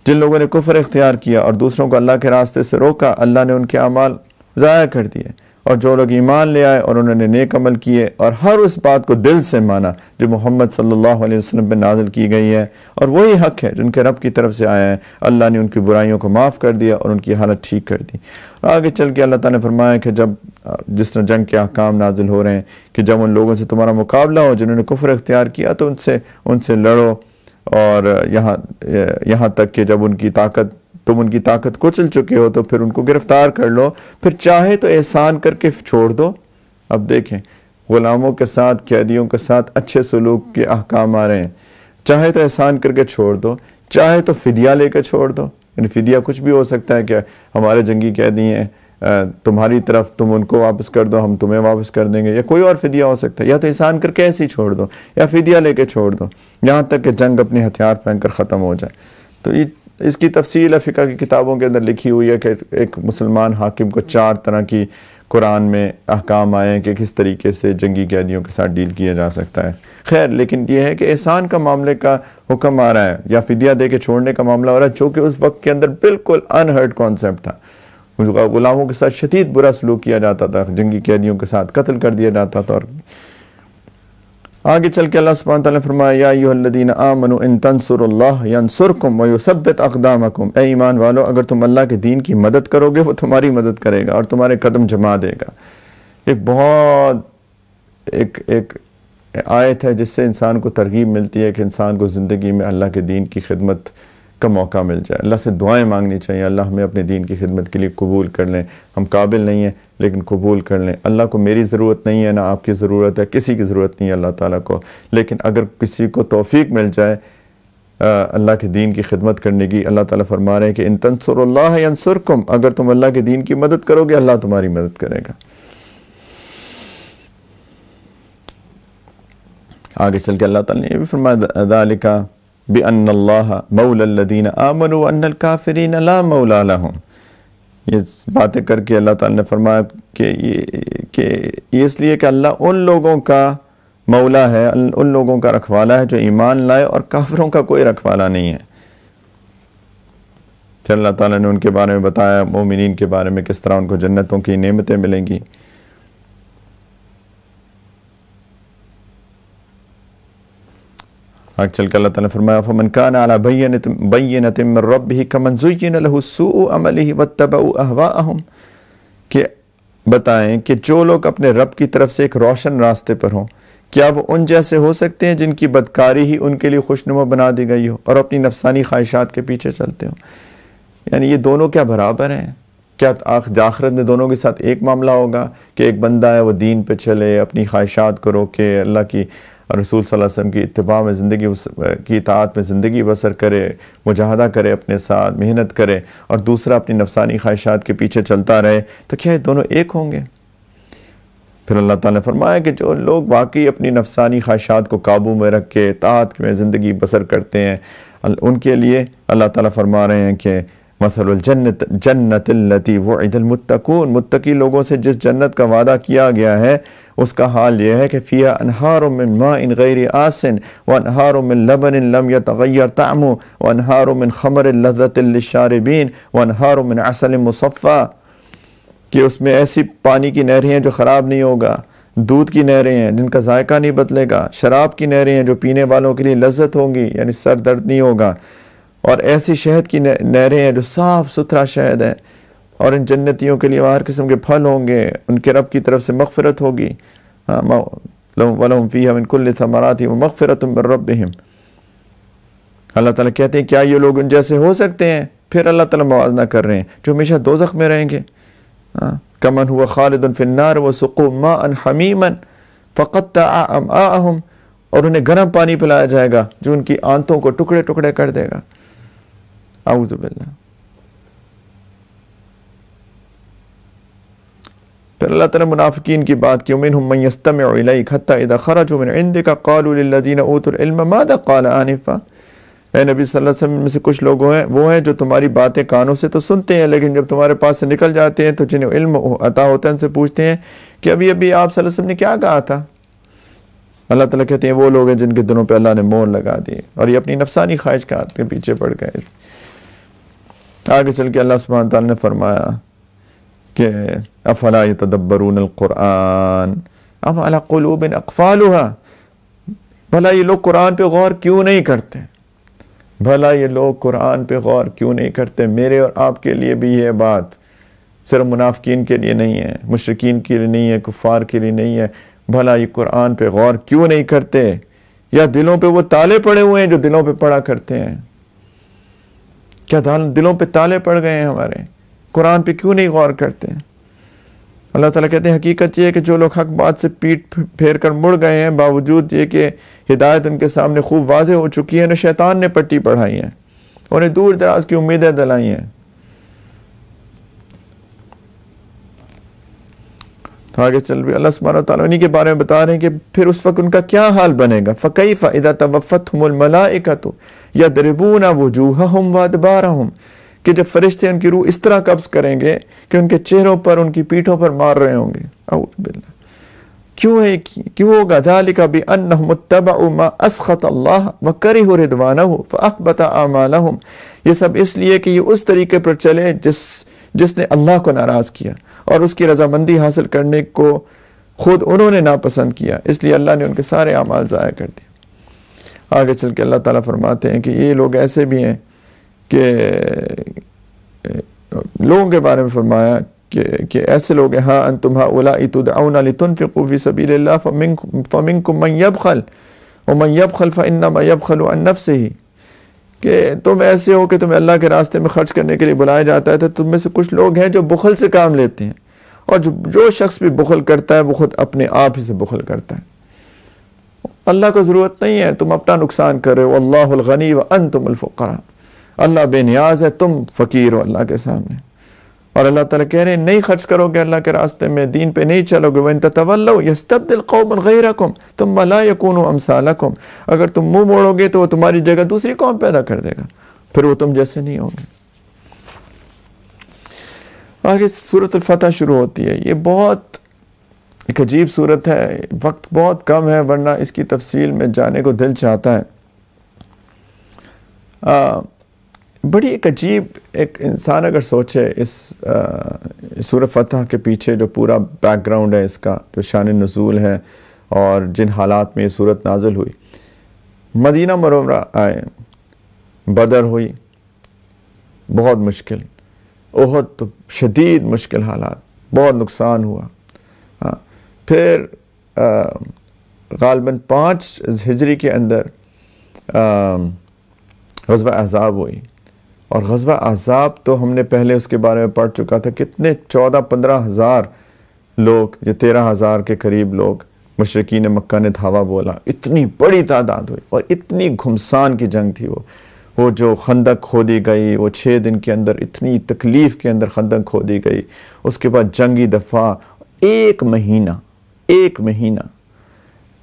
جن لوگوں نے کفر اختیار کیا اور دوسروں کو اللہ کے راستے سے روکا، اللہ نے ان کے اعمال ضائع کر دیے، اور جو لوگ ایمان لے آئے اور انہوں نے نیک عمل کیے اور ہر اس بات کو دل سے مانا جو محمد صلی اللہ علیہ وسلم پہ نازل کی گئی ہے اور وہی حق ہے جو ان کے رب کی طرف سے آیا ہے، اللہ نے ان کی برائیوں کو معاف کر دیا اور ان کی حالت ٹھیک کر دی۔ آگے چل کے اللہ تعالیٰ نے فرمایا کہ جب جس طرح جنگ کے احکام نازل ہو رہے ہیں کہ جب ان لوگوں سے تمہارا مقابلہ ہو جنہوں نے کفر اختیار کیا تو ان سے لڑو، اور یہاں تک کہ جب تم ان کی طاقت کچل چکے ہو تو پھر ان کو گرفتار کر لو، پھر چاہے تو احسان کر کے چھوڑ دو۔ اب دیکھیں غلاموں کے ساتھ، قیدیوں کے ساتھ اچھے سلوک کے احکام آ رہے ہیں، چاہے تو احسان کر کے چھوڑ دو، چاہے تو فدیہ لے کے چھوڑ دو۔ یعنی فدیہ کچھ بھی ہو سکتا ہے کہ ہمارے جنگی قیدی ہیں، تمہاری طرف تم ان کو واپس کر دو، ہم تمہیں واپس کر دیں گے، یا کوئی اور فدیہ ہو سکتا ہے، یا تو احسان کر کے ایسے ہی چھوڑ دو یا فدیہ لے کے چھوڑ دو یہاں تک کہ جنگ اپنے ہتھیار پہن کر ختم ہو جائے۔ تو اس کی تفصیل فقہ کی کتابوں کے اندر لکھی ہوئی ہے کہ ایک مسلمان حاکم کو 4 طرح کی قرآن میں احکام آئے ہیں کہ کس طریقے سے جنگی قیدیوں کے ساتھ ڈیل کیا جا سکتا ہے۔ خیر لیکن یہ ہے کہ احسان کا معاملے کا حکم آ رہا ہے یا فدیہ دے کے چھوڑنے کا معاملہ ہو رہا ہے، جو کہ اس وقت کے اندر بالکل انہرڈ کانسیپٹ تھا۔ غلاموں کے ساتھ شدید برا سلوک کیا جاتا تھا، جنگی قیدیوں کے ساتھ قتل کر دیا جاتا تھا۔ اور آگے چل کے اللہ سبحانہ وتعالیٰ نے فرمایا یا ایھا الذین آمنوا ان تنصروا اللہ ینصرکم ویثبت اقدامکم، اے ایمان والو اگر تم اللہ کے دین کی مدد کرو گے وہ تمہاری مدد کرے گا اور تمہارے قدم جما دے گا۔ ایک آیت ہے جس سے انسان کو ترغیب ملتی ہے کہ انسان کو زندگی میں اللہ کے دین کی خدمت کا موقع مل جائے۔ اللہ سے دعائیں مانگنی چاہیے، اللہ ہمیں اپنے دین کی خدمت کے لیے قبول کر لیں، ہم قابل نہیں ہیں لیکن قبول کر لیں۔ اللہ کو میری ضرورت نہیں ہے، نہ آپ کی ضرورت ہے، کسی کی ضرورت نہیں ہے اللہ تعالیٰ کو، لیکن اگر کسی کو توفیق مل جائے اللہ کے دین کی خدمت کرنے کی، اللہ تعالیٰ فرما رہے ہیں کہ ان تنصروا اللہ ینصرکم، اگر تم اللہ کے دین کی مدد کرو گے اللہ تمہاری مدد کرے گا۔ آگے چل کے اللہ تعالیٰ نے یہ بھی فرمایا ذالک بِأَنَّ اللَّهَ مَوْلَى الَّذِينَ آمَنُوا وَأَنَّ الْكَافِرِينَ لَا مَوْلَى لَهُمْ۔ یہ باتیں کر کے اللہ تعالیٰ نے فرمایا کہ یہ اس لیے کہ اللہ ان لوگوں کا مولا ہے، ان لوگوں کا رکھوالا ہے جو ایمان لائے، اور کافروں کا کوئی رکھوالا نہیں ہے۔ پھر اللہ تعالیٰ نے ان کے بارے میں بتایا، مومنین کے بارے میں کس طرح ان کو جنتوں کی نعمتیں ملیں گی۔ آگے چل کے اللہ تعالیٰ نے فرمایا فَمَنْ كَانَ عَلَى بَيِّنَةٍ مِّن رَّبِّهِ كَمَنْ زُيِّنَ لَهُ سُوءُ عَمَلِهِ وَاتَّبَعُوا أَهْوَاءَهُمْ، کہ بتائیں کہ جو لوگ اپنے رب کی طرف سے ایک روشن راستے پر ہوں، کیا وہ ان جیسے ہو سکتے ہیں جن کی بدکاری ہی ان کے لیے خوشنما بنا دی گئی ہو اور اپنی نفسانی خواہشات کے پیچھے چلتے ہوں؟ یعنی یہ دونوں کیا برابر ہیں؟ کیا آخرت میں دونوں کے ساتھ ایک معاملہ ہوگا کہ ایک بندہ ہے وہ دین پہ چلے، اپنی خواہشات کو روکے، اللہ کی رسول صلی اللہ علیہ وسلم کی اتباع میں زندگی کی اطاعت میں زندگی بسر کرے، مجاہدہ کرے، اپنے ساتھ محنت کرے، اور دوسرا اپنی نفسانی خواہشات کے پیچھے چلتا رہے، تو کیا یہ دونوں ایک ہوں گے؟ پھر اللہ تعالیٰ نے فرمایا کہ جو لوگ واقعی اپنی نفسانی خواہشات کو قابو میں رکھ کے اطاعت میں زندگی بسر کرتے ہیں، ان کے لیے اللہ تعالیٰ فرما رہے ہیں کہ مثل الجنت التی وعد المتقون، متقی لوگوں سے جس جنت کا وعدہ کیا گیا ہے اس کا حال یہ ہے کہ فیہا انہار من ماء غیر آسن وانہار من لبن لم یتغیر طعمه وانہار من خمر لذت للشاربین وانہار من عسل مصفى، کہ اس میں ایسی پانی کی نہریں ہیں جو خراب نہیں ہوگا، دودھ کی نہریں ہیں جن کا ذائقہ نہیں بدلے گا، شراب کی نہریں ہیں جو پینے والوں کے لیے لذت ہوں گی، یعنی سر درد نہیں ہوگا، اور ایسی شہد کی نہریں ہیں جو صاف ستھرا شہد ہے، اور ان جنتیوں کے لیے ہر قسم کے پھل ہوں گے، ان کے رب کی طرف سے مغفرت ہوگی، وَلَهُمْ فِيهَا مِن كُلِّ ثَمَرَاتٍ وَمَغْفِرَةٌ مِّن رَّبِّهِمْ۔ اللہ تعالیٰ کہتے ہیں کیا یہ لوگ ان جیسے ہو سکتے ہیں؟ پھر اللہ تعالیٰ موازنہ کر رہے ہیں جو ہمیشہ دوزخ میں رہیں گے، کمن هو خالد فی النار وسقوا ماء حمیما فقطع امعاءهم، اور انہیں گرم پانی پلایا جائے گا جو ان کی آنتوں کو ٹکڑے ٹکڑے کر دے گا۔ اعوذ باللہ۔ پھر اللہ تعالیٰ منافقین کی بات کی، ومنهم من يستمع الیک حتی اذا خرجوا من عندک قالوا للذین اوتوا العلم ماذا قال آنفا۔ اے نبی صلی اللہ علیہ وسلم میں سے کچھ لوگ وہ ہیں جو تمہاری باتیں کانوں سے تو سنتے ہیں، لیکن جب تمہارے پاس سے نکل جاتے ہیں تو جنہیں علم عطا ہوتا ہے ان سے پوچھتے ہیں کہ ابھی ابھی آپ صلی اللہ علیہ وسلم نے کیا کہا تھا۔ اللہ تعالیٰ کہتے ہیں وہ لوگ ہیں جن کے دلوں پہ اللہ نے مہر لگا دی اور یہ اپنی نفسانی خواہشات کے پیچھے پڑ گئے۔ آگے چل کے اللہ سبحانہ تعالیٰ نے فرمایا کہ افلا یتدبرون القرآن ام علی قلوب اقفالها، بھلا یہ لوگ قرآن پہ غور کیوں نہیں کرتے؟ بھلا یہ لوگ قرآن پہ غور کیوں نہیں کرتے؟ میرے اور آپ کے لیے بھی یہ بات صرف منافقین کے لیے نہیں ہے، مشرکین کے لیے نہیں ہے، کفار کے لیے نہیں ہے۔ بھلا یہ قرآن پہ غور کیوں نہیں کرتے؟ یا دلوں پہ وہ تالے پڑے ہوئے ہیں جو دلوں پہ پڑا کرتے ہیں؟ کیا دلوں پہ تالے پڑ گئے ہیں ہمارے؟ قرآن پہ کیوں نہیں غور کرتے؟ اللہ تعالیٰ کہتے ہیں حقیقت یہ ہے کہ جو لوگ حق بات سے پیٹ پھیر کر مڑ گئے ہیں، باوجود یہ کہ ہدایت ان کے سامنے خوب واضح ہو چکی ہے، انہیں شیطان نے پٹی پڑھائی ہے، انہیں دور دراز کی امیدیں دلائی ہیں۔ تو آگے چل بھی اللہ سبحانہ وتعالیٰ انہی کے بارے میں بتا رہے ہیں کہ پھر اس وقت ان کا کیا حال بنے گا۔ فَكَيْفَ إِذَا تَوَفَّتْهُمُ الْمَلَائِكَةُ يَضْرِبُونَ وُجُوهَهُمْ وَأَدْبَارَهُمْ، کہ جب فرشتے ان کی روح اس طرح قبض کریں گے کہ ان کے چہروں پر، ان کی پیٹھوں پر مار رہے ہوں گے۔ اعوذ باللہ۔ کیوں ہوگا؟ ذَلِكَ بِأَنَّهُمُ اتَّبَعُوا مَا أَسْخَطَ اللَّهَ وَكَرِهُوا رِضْوَانَهُ فَأَحْبَطَ أَعْمَالَهُم، یہ سب اس لیے کہ یہ اس طریقے پر چلے جس نے اللہ کو ناراض کیا اور اس کی رضامندی حاصل کرنے کو خود انہوں نے ناپسند کیا، اس لیے اللہ نے ان کے سارے اعمال ضائع کر دیے۔ آگے چل کے اللہ تعالیٰ فرماتے ہیں کہ یہ لوگ ایسے بھی ہیں کہ لوگوں کے بارے میں فرمایا کہ ایسے لوگ ہیں، ہاں انتم ہؤلاء تدعون لتنفقوا فی سبیل اللہ فمنکم من یبخل ومن یبخل فانما یبخل عن نفسہ، کہ تم ایسے ہو کہ تمہیں اللہ کے راستے میں خرچ کرنے کے لیے بلایا جاتا ہے، تو تم میں سے کچھ لوگ ہیں جو بخل سے کام لیتے ہیں، اور جو شخص بھی بخل کرتا ہے وہ خود اپنے آپ ہی سے بخل کرتا ہے۔ اللہ کو ضرورت نہیں ہے، تم اپنا نقصان کر رہے ہو۔ اللہ الغنی وانتم الفقراء، اللہ بے نیاز ہے، تم فقیر ہو اللہ کے سامنے۔ اور اللہ تعالیٰ کہہ رہے ہیں نہیں خرچ کرو گے اللہ کے راستے میں، دین پہ نہیں چلو گے، وَإِن تَتَوَلَّوْا يَسْتَبْدِلْ قَوْمًا غَيْرَكُمْ ثُمَّ لَا يَكُونُوا أَمْثَالَكُمْ، اگر تم منہ موڑو گے تو وہ تمہاری جگہ دوسری قوم پیدا کر دے گا، پھر وہ تم جیسے نہیں ہوں گے۔ آگے سورۃ الفتح شروع ہوتی ہے۔ یہ بہت ایک عجیب سورت ہے، وقت بہت کم ہے ورنہ اس کی تفصیل میں جانے کو دل چاہتا ہے۔ بڑی ایک عجیب، ایک انسان اگر سوچے اس سورۃ فتح کے پیچھے جو پورا بیک گراؤنڈ ہے، اس کا جو شان نزول ہے اور جن حالات میں یہ سورت نازل ہوئی۔ مدینہ منورہ آئے، بدر ہوئی، بہت مشکل، احد تو شدید مشکل حالات، بہت نقصان ہوا۔ پھر غالباً 5 ہجری کے اندر غزوہ احزاب ہوئی، اور غزوہ احزاب تو ہم نے پہلے اس کے بارے میں پڑھ چکا تھا، کتنے 14-15 ہزار لوگ یا 13 ہزار کے قریب لوگ مشرکین مکہ نے دھاوا بولا، اتنی بڑی تعداد ہوئی، اور اتنی گھمسان کی جنگ تھی وہ جو خندق کھودی گئی، وہ 6 دن کے اندر اتنی تکلیف کے اندر خندق کھودی گئی، اس کے بعد جنگی دفاع 1 مہینہ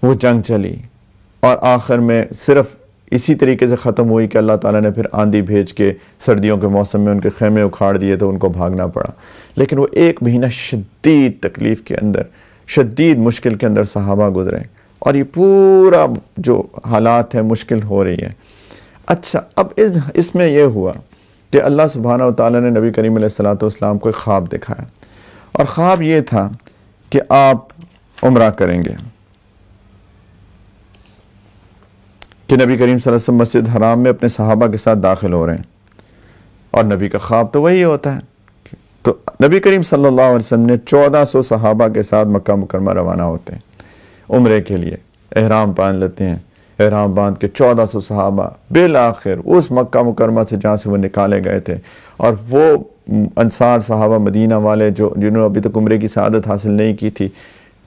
وہ جنگ چلی، اور آخر میں صرف اسی طریقے سے ختم ہوئی کہ اللہ تعالیٰ نے پھر آندھی بھیج کے سردیوں کے موسم میں ان کے خیمے اکھاڑ دیے تو ان کو بھاگنا پڑا۔ لیکن وہ 1 مہینہ شدید تکلیف کے اندر، شدید مشکل کے اندر صحابہ گزرے، اور یہ پورا جو حالات ہیں مشکل ہو رہی ہے۔ اچھا، اب اس میں یہ ہوا کہ اللہ سبحانہ وتعالیٰ نے نبی کریم علیہ الصلوۃ والسلام کو ایک خواب دکھایا، اور خواب یہ تھا کہ آپ عمرہ کریں گے کہ نبی کریم صلی اللہ علیہ وسلم مسجد حرام میں اپنے صحابہ کے ساتھ داخل ہو رہے ہیں، اور نبی کا خواب تو وہی ہوتا ہے. تو نبی کریم صلی اللہ علیہ وسلم نے 1400 صحابہ کے ساتھ مکہ مکرمہ روانہ ہوتے ہیں عمرے کے لیے، احرام باندھ لیتے ہیں. احرام باندھ کے 1400 صحابہ بالآخر اس مکہ مکرمہ سے جہاں سے وہ نکالے گئے تھے، اور وہ انصار صحابہ مدینہ والے جنہوں نے ابھی تک عمرے کی سعادت حاصل نہیں کی تھی،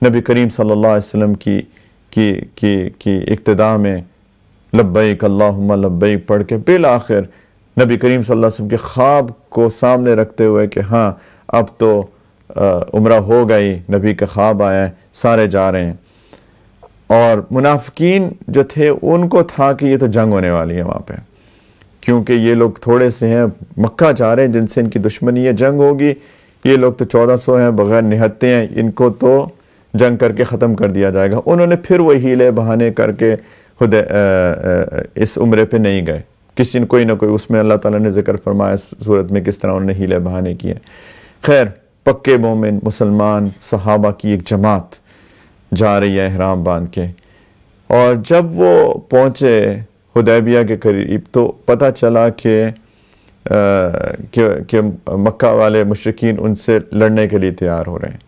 نبی کریم صلی اللہ علیہ وسلم کی اقتداء میں لبیک اللہم لبیک پڑھ کے بالآخر نبی کریم صلی اللہ علیہ وسلم کے خواب کو سامنے رکھتے ہوئے کہ ہاں اب تو عمرہ ہو گئی، نبی کا خواب آیا ہے، سارے جا رہے ہیں. اور منافقین جو تھے ان کو تھا کہ یہ تو جنگ ہونے والی ہے وہاں پہ، کیونکہ یہ لوگ تھوڑے سے ہیں، مکہ جا رہے ہیں جن سے ان کی دشمنی ہے، جنگ ہوگی. یہ لوگ تو 1400 ہیں، بغیر نہتے ہیں، ان کو تو جنگ کر کے ختم کر دیا جائے گا. انہوں نے پھر وہ ہیلے بہانے کر کے خود اس عمرے پہ نہیں گئے. کسی نے کوئی نہ کوئی، اس میں اللہ تعالیٰ نے ذکر فرمایا صورت میں کس طرح انہوں نے ہیلے بہانے کیے. خیر، پکے مومن مسلمان صحابہ کی ایک جماعت جا رہی ہے احرام باندھ کے، اور جب وہ پہنچے حدیبیہ کے قریب تو پتہ چلا کہ مکہ والے مشرکین ان سے لڑنے کے لیے تیار ہو رہے ہیں،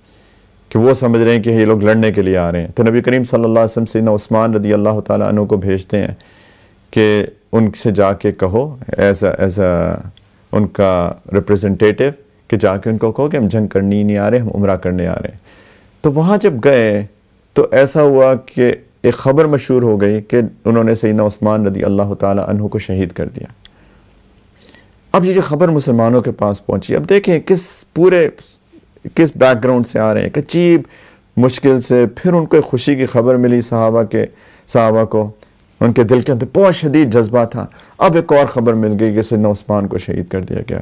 کہ وہ سمجھ رہے ہیں کہ یہ لوگ لڑنے کے لیے آ رہے ہیں. تو نبی کریم صلی اللہ علیہ وسلم سیدنا عثمان رضی اللہ تعالیٰ عنہ کو بھیجتے ہیں کہ ان سے جا کے کہو ایز ان کا ریپریزنٹیٹیو، کہ جا کے ان کو کہو کہ ہم جنگ کرنی نہیں آ رہے، ہم عمرہ کرنے آ رہے ہیں. تو وہاں جب گئے تو ایسا ہوا کہ ایک خبر مشہور ہو گئی کہ انہوں نے سیدنا عثمان رضی اللہ تعالیٰ عنہ کو شہید کر دیا. اب یہ جو خبر مسلمانوں کے پاس پہنچی، اب دیکھیں کس بیک گراؤنڈ سے آ رہے ہیں، ایک عجیب مشکل سے. پھر ان کو ایک خوشی کی خبر ملی صحابہ کو، ان کے دل کے اندر بہت شدید جذبہ تھا. اب ایک اور خبر مل گئی کہ سیدنا عثمان کو شہید کر دیا گیا.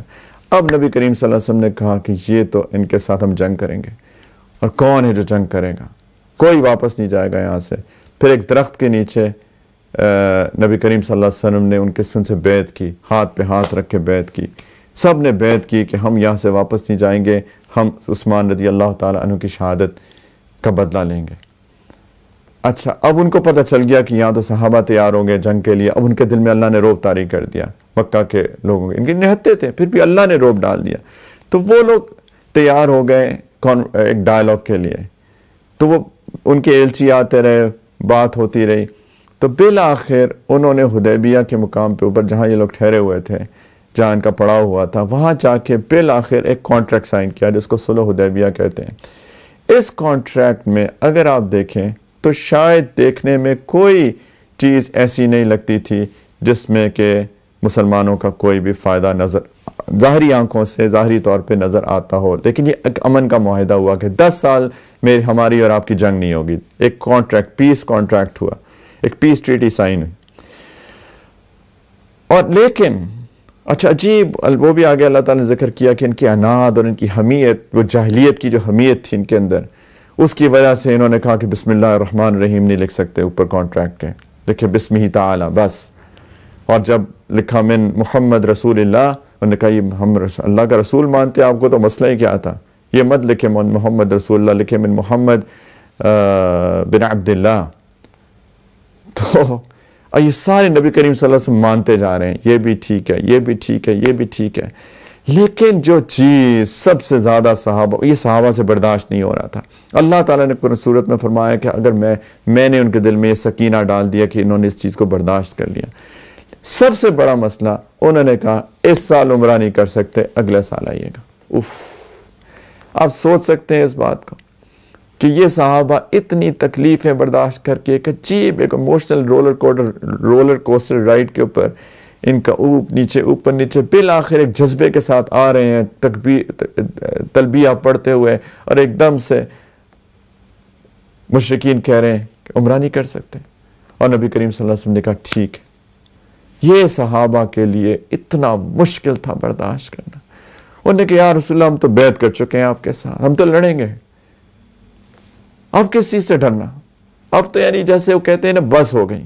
اب نبی کریم صلی اللہ علیہ وسلم نے کہا کہ یہ تو ان کے ساتھ ہم جنگ کریں گے، اور کون ہے جو جنگ کرے گا؟ کوئی واپس نہیں جائے گا یہاں سے. پھر ایک درخت کے نیچے نبی کریم صلی اللہ علیہ وسلم نے ان کے سن سے بیعت کی، ہاتھ پہ ہاتھ رکھ کے بیعت کی. سب نے بیعت کی کہ ہم یہاں سے واپس نہیں جائیں گے، ہم عثمان رضی اللہ تعالیٰ عنہ کی شہادت کا بدلہ لیں گے. اچھا، اب ان کو پتہ چل گیا کہ یہاں تو صحابہ تیار ہو گئے جنگ کے لیے. اب ان کے دل میں اللہ نے رعب طاری کر دیا. مکہ کے لوگوں کے، ان کے نہتے تھے، پھر بھی اللہ نے رعب ڈال دیا. تو وہ لوگ تیار ہو گئے ایک ڈائلاگ کے لیے. تو وہ ان کے ایلچی آتے رہے، بات ہوتی رہی. تو بالآخر انہوں نے حدیبیہ کے مقام پہ اوپر جہاں یہ لوگ ٹھہرے ہوئے تھے، جہاں ان کا پڑاؤ ہوا تھا، وہاں جا کے بالآخر ایک کانٹریکٹ سائن کیا جس کو صلح حدیبیہ کہتے ہیں. اس کانٹریکٹ میں اگر آپ دیکھیں تو شاید دیکھنے میں کوئی چیز ایسی نہیں لگتی تھی جس میں کہ مسلمانوں کا کوئی بھی فائدہ ظاہری آنکھوں سے ظاہری طور پہ نظر آتا ہو. لیکن یہ ایک امن کا معاہدہ ہوا کہ 10 سال میں ہماری اور آپ کی جنگ نہیں ہوگی. ایک کانٹریکٹ، پیس کانٹریکٹ ہوا، ایک پیس ٹریٹی سائن ہوئی. اور لیکن اچھا عجیب، وہ بھی آگے اللہ تعالیٰ نے ذکر کیا کہ ان کی عناد اور ان کی حمیت، وہ جاہلیت کی جو حمیت تھی ان کے اندر، اس کی وجہ سے انہوں نے کہا کہ بسم اللہ الرحمن الرحیم نہیں لکھ سکتے اوپر کانٹریکٹ کے، لکھے بسمہ تعالی بس. اور جب لکھا من محمد رسول اللہ، انہوں نے کہا یہ ہم اللہ کا رسول مانتے، آپ کو تو مسئلہ ہی کیا تھا، یہ مت لکھے من محمد رسول اللہ، لکھے من محمد بن عبد اللہ. تو یہ سارے نبی کریم صلی اللہ علیہ وسلم مانتے جا رہے ہیں، یہ بھی ٹھیک ہے، یہ بھی ٹھیک ہے، یہ بھی ٹھیک ہے. لیکن جو چیز سب سے زیادہ یہ صحابہ سے برداشت نہیں ہو رہا تھا، اللہ تعالیٰ نے قرآن صورت میں فرمایا کہ اگر میں نے ان کے دل میں یہ سکینہ ڈال دیا کہ انہوں نے اس چیز کو برداشت کر لیا. سب سے بڑا مسئلہ، انہوں نے کہا اس سال عمرہ نہیں کر سکتے، اگلے سال آئیے گا. آپ سوچ سکتے ہیں اس بات کو کہ یہ صحابہ اتنی تکلیفیں برداشت کر کے ایک عجیب ایک ایموشنل رولر کوسٹر رائڈ کے اوپر ان کا اوپر نیچے بالآخر ایک جذبے کے ساتھ آ رہے ہیں، تلبیہ پڑھتے ہوئے، اور ایک دم سے مشرکین کہہ رہے ہیں کہ عمرہ نہیں کر سکتے. اور نبی کریم صلی اللہ علیہ وسلم نے کہا ٹھیک ہے. یہ صحابہ کے لیے اتنا مشکل تھا برداشت کرنا. انہوں نے کہا یا رسول اللہ ہم تو بیعت کر چکے ہیں آپ کے ساتھ، ہم تو لڑیں گے، اب کس چیز سے ڈرنا؟ اب تو یعنی جیسے وہ کہتے ہیں نا بس ہو گئی،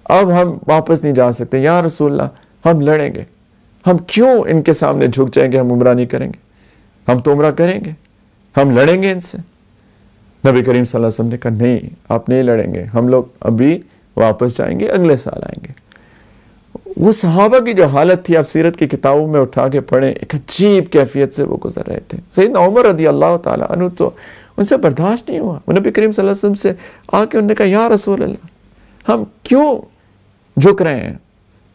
اب ہم واپس نہیں جا سکتے. یا رسول اللہ ہم لڑیں گے، ہم کیوں ان کے سامنے جھک جائیں گے، ہم عمرہ نہیں کریں گے، ہم تو عمرہ کریں گے، ہم لڑیں گے ان سے. نبی کریم صلی اللہ علیہ وسلم نے کہا نہیں آپ نہیں لڑیں گے، ہم لوگ ابھی واپس جائیں گے، اگلے سال آئیں گے۔ وہ صحابہ کی جو حالت تھی آپ سیرت کی کتابوں میں اٹھا کے پڑھیں، ایک عجیب کیفیت سے وہ گزر رہے تھے۔ سیدنا عمر رضی اللہ تعالیٰ عنہ تو ان سے برداشت نہیں ہوا، وہ نبی کریم صلی اللہ علیہ وسلم سے آ کے انہوں نے کہا یا رسول اللہ ہم کیوں جھک رہے ہیں؟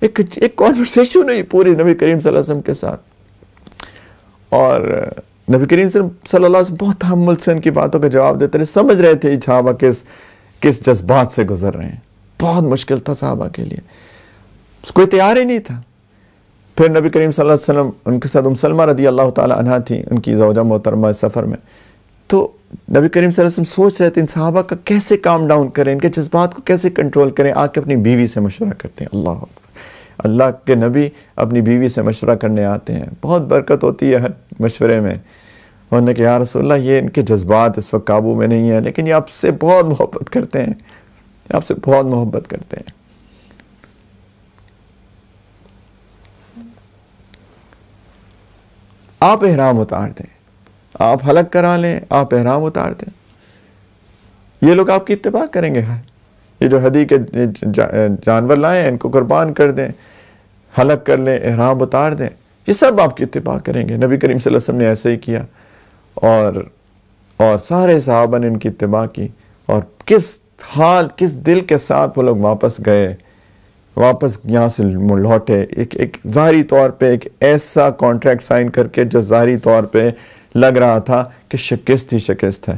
ایک کانورسیشن ہوئی پوری نبی کریم صلی اللہ علیہ وسلم کے ساتھ، اور نبی کریم صلی اللہ علیہ وسلم بہت تحمل سے ان کی باتوں کا جواب دیتے رہے، سمجھ رہے تھے صحابہ کس جذبات سے گزر رہے ہیں۔ بہت مشکل تھا صحابہ کے لیے، کوئی تیار ہی نہیں تھا۔ پھر نبی کریم صلی اللہ علیہ وسلم ان کے ساتھ ام سلمہ رضی اللہ تعالی عنہا تھی، ان کی زوجہ محترمہ اس سفر میں، تو نبی کریم صلی اللہ علیہ وسلم سوچ رہے تھے ان صحابہ کا کیسے کام ڈاؤن کریں، ان کے جذبات کو کیسے کنٹرول کریں، آ کے اپنی بیوی سے مشورہ کرتے ہیں۔ اللہ اکبر، اللہ کے نبی اپنی بیوی سے مشورہ کرنے آتے ہیں، بہت برکت ہوتی ہے ہر مشورے میں۔ انہوں نے کہا یا رسول اللہ یہ ان کے جذبات اس وقت قابو میں نہیں ہیں، لیکن یہ آپ سے بہت محبت کرتے ہیں، آپ سے بہت محبت کرتے ہیں۔ آپ احرام اتار دیں، آپ حلق کرا لیں، آپ احرام اتار دیں، یہ لوگ آپ کی اتباع کریں گے۔ یہ جو ہدی کے جانور لائیں ان کو قربان کر دیں، حلق کر لیں، احرام اتار دیں، یہ سب آپ کی اتباع کریں گے۔ نبی کریم صلی اللہ علیہ وسلم نے ایسے ہی کیا، اور سارے صحابہ نے ان کی اتباع کی، اور کس حال کس دل کے ساتھ وہ لوگ واپس گئے، واپس یہاں سے لوٹے، ایک ظاہری طور پہ ایک ایسا کانٹریکٹ سائن کر کے جو ظاہری طور پہ لگ رہا تھا کہ شکست ہی شکست ہے۔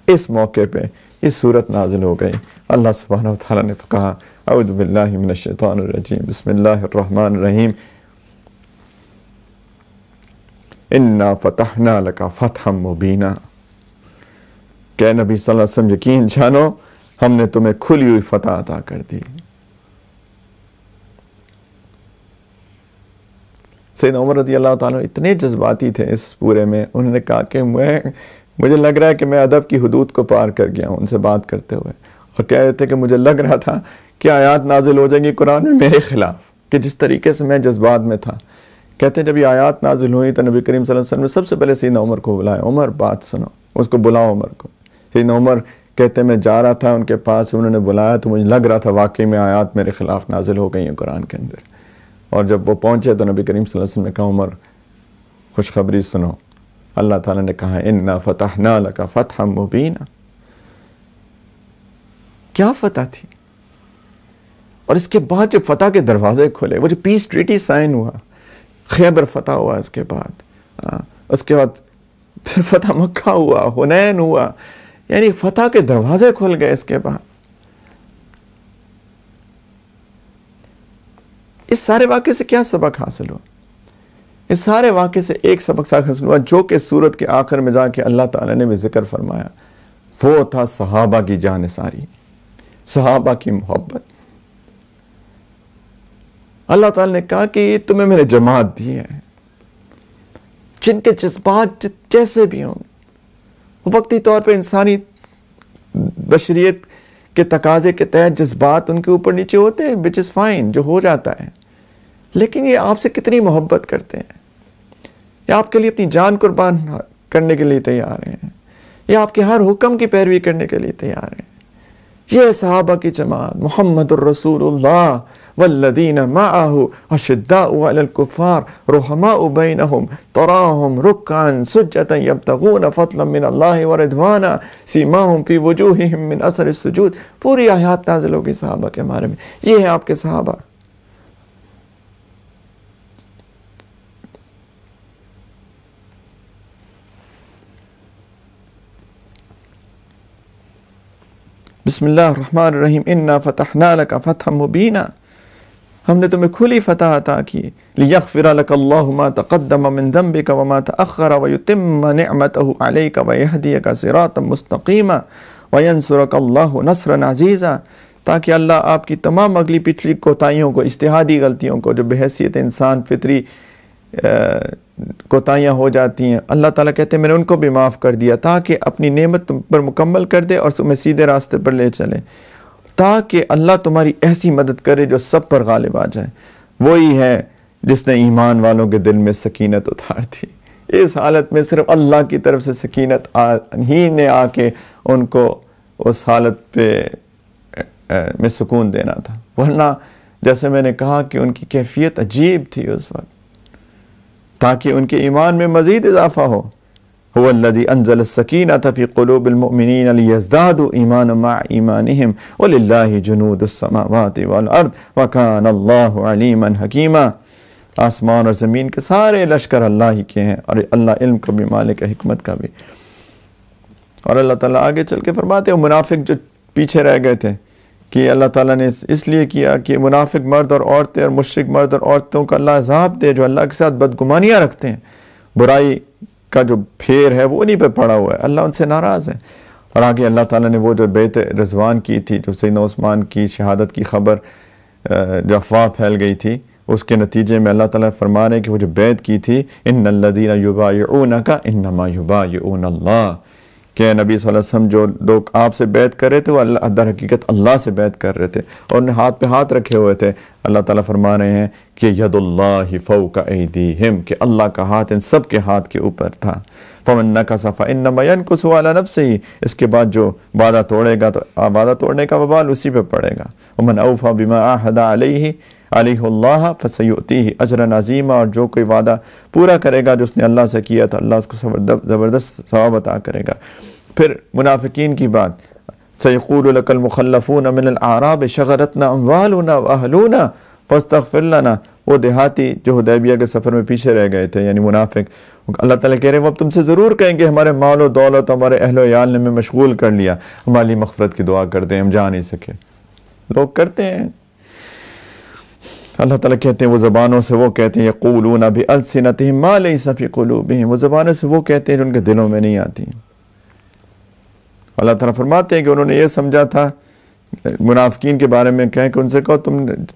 اس موقع پہ یہ صورت نازل ہو گئی۔ اللہ سبحانہ و تعالیٰ نے تو کہا اعوذ باللہ من الشیطان الرجیم بسم اللہ الرحمن الرحیم انا فتحنا لک فتحا مبینا، کہ نبی صلی اللہ علیہ وسلم یقین جانو ہم نے تمہیں کھلی ہوئی فتح عطا کر دی۔ سیدنا عمر رضی اللہ تعالیٰ اتنے جذباتی تھے اس پورے میں، انہوں نے کہا کہ مجھے لگ رہا ہے کہ میں ادب کی حدود کو پار کر گیا ہوں ان سے بات کرتے ہوئے، اور کہہ رہے تھے کہ مجھے لگ رہا تھا کہ آیات نازل ہو جائیں گی قرآن میں میرے خلاف، کہ جس طریقے سے میں جذبات میں تھا۔ کہتے ہیں جب یہ آیات نازل ہوئی تو نبی کریم صلی اللہ علیہ وسلم نے سب سے پہلے سیدنا عمر کو بلایا، عمر بات سنو، اس کو بلاؤ عمر کو۔ سیدنا عمر کہتے ہیں میں جا رہا تھا ان کے پاس، انہوں نے بلایا تو مجھے لگ رہا تھا واقعی میں آیات میرے خلاف نازل ہو گئی ہیں قرآن کے اندر، اور جب وہ پہنچے تو نبی کریم صلی اللہ علیہ وسلم نے کہا عمر خوشخبری سنو، اللہ تعالیٰ نے کہا انا فتحنا لک فتحا مبینا۔ کیا فتح تھی، اور اس کے بعد جو فتح کے دروازے کھلے، وہ جو پیس ٹریٹی سائن ہوا، خیبر فتح ہوا، اس کے بعد پھر فتح مکہ ہوا، حنین ہوا، یعنی فتح کے دروازے کھل گئے۔ اس کے بعد اس سارے واقعے سے کیا سبق حاصل ہوا؟ اس سارے واقعے سے ایک سبق حاصل ہوا جو کہ سورت کے آخر میں جا کے اللہ تعالیٰ نے بھی ذکر فرمایا، وہ تھا صحابہ کی جانثاری، صحابہ کی محبت۔ اللہ تعالیٰ نے کہا کہ یہ تمہیں میرے جماعت دی ہے، جن کے جذبات جیسے بھی ہوں، وقتی طور پہ انسانی بشریت کے تقاضے کے تحت جذبات ان کے اوپر نیچے ہوتے ہیں، which is fine، جو ہو جاتا ہے، لیکن یہ آپ سے کتنی محبت کرتے ہیں، یہ آپ کے لیے اپنی جان قربان کرنے کے لیے تیار ہیں، یہ آپ کے ہر حکم کی پیروی کرنے کے لیے تیار ہیں۔ یہ صحابہ کی جماعت، محمد الرسول اللہ والذین معہ اشداء علی الکفار رحماء بینہم تراہم رکعا سجدا یبتغون فضلا من اللہ ورضوانا سیماہم فی وجوہہم من اثر السجود۔ پوری آیات نازل ہوگی صحابہ کے بارے میں، یہ ہیں آپ کے صحابہ۔ بسم اللہ الرحمن الرحیم انا فتحنا لک فتحا مبینا، ہم نے تمہیں کھلی فتح عطا کی، لیغفر لک اللہ ما تقدم من ذنبک وما تأخر ویتم نعمتہ علیک ویہدیک صراطا مستقیما وینصرک اللہ نصرا عزیزا، تاکہ اللہ آپ کی تمام اگلی پچھلی کوتاہیوں کو، اجتہادی غلطیوں کو جو بحیثیت انسان فطری کوتاہیاں ہو جاتی ہیں، اللہ تعالیٰ کہتے ہیں میں نے ان کو بھی معاف کر دیا تاکہ اپنی نعمت تم پر مکمل کر دے اور تمہیں سیدھے راستے پر لے چلے، تاکہ اللہ تمہاری ایسی مدد کرے جو سب پر غالب آ جائے۔ وہی ہے جس نے ایمان والوں کے دل میں سکینت اتار دی، اس حالت میں صرف اللہ کی طرف سے سکینت ہی نے آ کے ان کو اس حالت پہ میں سکون دینا تھا، ورنہ جیسے میں نے کہا کہ ان کی کیفیت عجیب تھی اس وقت، تاکہ ان کے ایمان میں مزید اضافہ ہو۔ هو الذي انزل السکینۃ فی قلوب المؤمنین لیزدادوا ایمانا مع ایمانہم وللہ جنود السماوات والارض وکان اللہ علیما حکیما۔ آسمان اور زمین کے سارے لشکر اللہ ہی کے ہیں، اور اللہ علم کا بھی مالک ہے، حکمت کا بھی۔ اور اللہ تعالیٰ آگے چل کے فرماتے ہیں منافق جو پیچھے رہ گئے تھے کہ اللہ تعالیٰ نے اس لیے کیا کہ منافق مرد اور عورتیں اور مشرک مرد اور عورتوں کا اللہ عذاب دے جو اللہ کے ساتھ بدگمانیاں رکھتے ہیں، برائی کا جو پھیر ہے وہ انہی پہ پڑا ہوا ہے، اللہ ان سے ناراض ہے۔ اور آگے اللہ تعالیٰ نے وہ جو بیعت رضوان کی تھی، جو سیدنا عثمان کی شہادت کی خبر جو افواہ پھیل گئی تھی، اس کے نتیجے میں اللہ تعالیٰ فرما رہے ہیں کہ وہ جو بیعت کی تھی ان الذین یبایعونک انما یبایعون اللہ، کہ نبی صلی اللہ علیہ وسلم جو لوگ آپ سے بیعت کر رہے تھے وہ اللہ در حقیقت اللہ سے بیعت کر رہے تھے، اور انہیں ہاتھ پہ ہاتھ رکھے ہوئے تھے۔ اللہ تعالیٰ فرما رہے ہیں کہ ید اللہ فوق ایدیہم، کہ اللہ کا ہاتھ ان سب کے ہاتھ کے اوپر تھا۔ فمن نکث فانما ینکث علی نفسہ، اس کے بعد جو وعدہ توڑے گا تو وعدہ توڑنے کا وبال اسی پہ پڑے گا۔ ومن اوفی بما عاہد علیہ اللہ فسیؤتیہ اجرا عظیما، اور جو کوئی وعدہ پورا کرے گا جو اس نے اللہ سے کیا تھا، اللہ اس کو زبردست ثواب عطا کرے گا۔ پھر منافقین کی بات، سیقول لک المخلفون من الاعراب شغلتنا اموالنا واہلونا فاستغفر لنا، وہ دیہاتی جو حدیبیہ کے سفر میں پیچھے رہ گئے تھے، یعنی منافق، اللہ تعالیٰ کہہ رہے ہیں وہ اب تم سے ضرور کہیں گے ہمارے مال و دولت ہمارے اہل و عیال نے ہمیں مشغول کر لیا، ہماری مغفرت کی دعا کر دیں، ہم جا نہیں سکے۔ لوگ کرتے ہیں، اللہ تعالیٰ کہتے ہیں وہ زبانوں سے وہ کہتے ہیں یقولون بألسنتہم ما لیس فی قلوبہم، وہ زبانوں سے وہ کہتے ہیں جو ان کے دلوں میں نہیں آتی۔ اللہ تعالیٰ فرماتے ہیں کہ انہوں نے یہ سمجھا تھا، منافقین کے بارے میں کہیں کہ ان سے کہو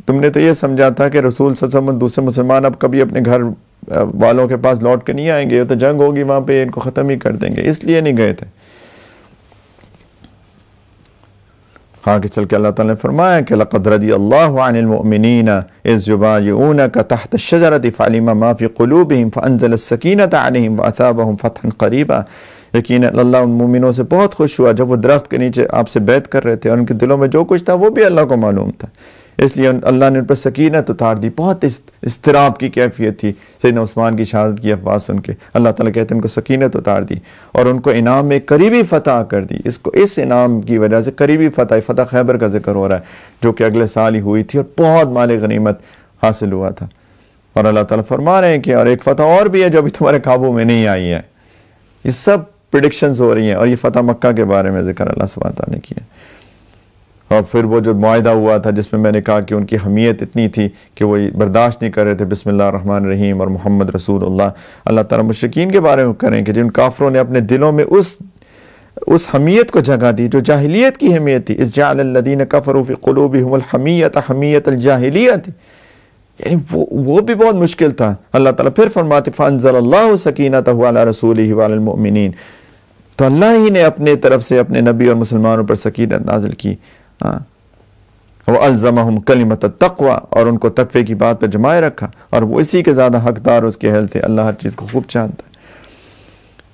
تم نے تو یہ سمجھا تھا کہ رسول صلی اللہ علیہ وسلم دوسرے مسلمان اب کبھی اپنے گھر والوں کے پاس لوٹ کے نہیں آئیں گے، تو جنگ ہوگی وہاں پہ ان کو ختم ہی کر دیں گے، اس لیے نہیں گئے تھے۔ آگے چل کے اللہ تعالیٰ نے فرمایا کہ لَقَدْ رَضِيَ اللَّهُ عَنِ الْمُؤْمِنِينَ إِذْ يُبَايِعُونَكَ تَحْتَ الشَّجَرَةِ فَعَلِمَ مَا فِي قُلُوبِهِمْ فَأَنزَلَ السَّكِينَةَ عَلَيْهِمْ وَأَثَابَهُمْ فَتْحًا قَرِيبًا۔ یقیناً اللہ ان مومنوں سے بہت خوش ہوا جب وہ درخت کے نیچے آپ سے بیعت کر رہے تھے، اور ان کے دلوں میں جو کچھ تھا وہ بھی اللہ کو معلوم تھا، اس لیے اللہ نے ان پر سکینت اتار دی۔ بہت اضطراب کی کیفیت تھی سیدنا عثمان کی شہادت کی افواہ سن کے، اللہ تعالیٰ کہتے ہیں ان کو سکینت اتار دی، اور ان کو انعام میں قریبی فتح کر دی۔ اس انعام کی وجہ سے قریبی فتح خیبر کا ذکر ہو رہا ہے، جو کہ اگلے سال ہی ہوئی تھی، اور بہت مال غنیمت حاصل ہوا تھا۔ اور اللہ تعالیٰ فرما رہے ہیں کہ اور ایک فتح اور بھی ہے جو ابھی تمہارے قابو میں نہیں آئی ہے۔ یہ سب پریڈکشنز ہو رہی ہیں، اور یہ فتح مکہ کے بارے میں ذکر اللہ سبحانہ تعالیٰ نے کیا۔ اور پھر وہ جو معاہدہ ہوا تھا جس میں میں نے کہا کہ ان کی حمیت اتنی تھی کہ وہ برداشت نہیں کر رہے تھے بسم اللہ الرحمن الرحیم اور محمد رسول اللہ۔ اللہ تعالیٰ مشرکین کے بارے میں کریں کہ جن کافروں نے اپنے دلوں میں اس حمیت کو جگہ دی جو جاہلیت کی حمیت تھی۔ اذ جعل الذین کفروا فی قلوبہم الحمیۃ حمیۃ الجاہلیۃ، یعنی وہ بھی بہت مشکل تھا۔ اللہ تعالیٰ پھر فرماتے فانزل اللہ سکینتہ علی رسولہ وعلی المؤمنین، تو اللہ ہی نے اپنے طرف سے اپنے نبی اور مسلمانوں پر سکینت نازل کی۔ وَأَلْزَمَهُمْ كَلِمَةَ التَّقْوَى، اور ان کو تقوی کی بات پر جمائے رکھا، اور وہ اسی کے زیادہ حقدار اس کے اہل تھے، اللہ ہر چیز کو خوب جانتا ہے۔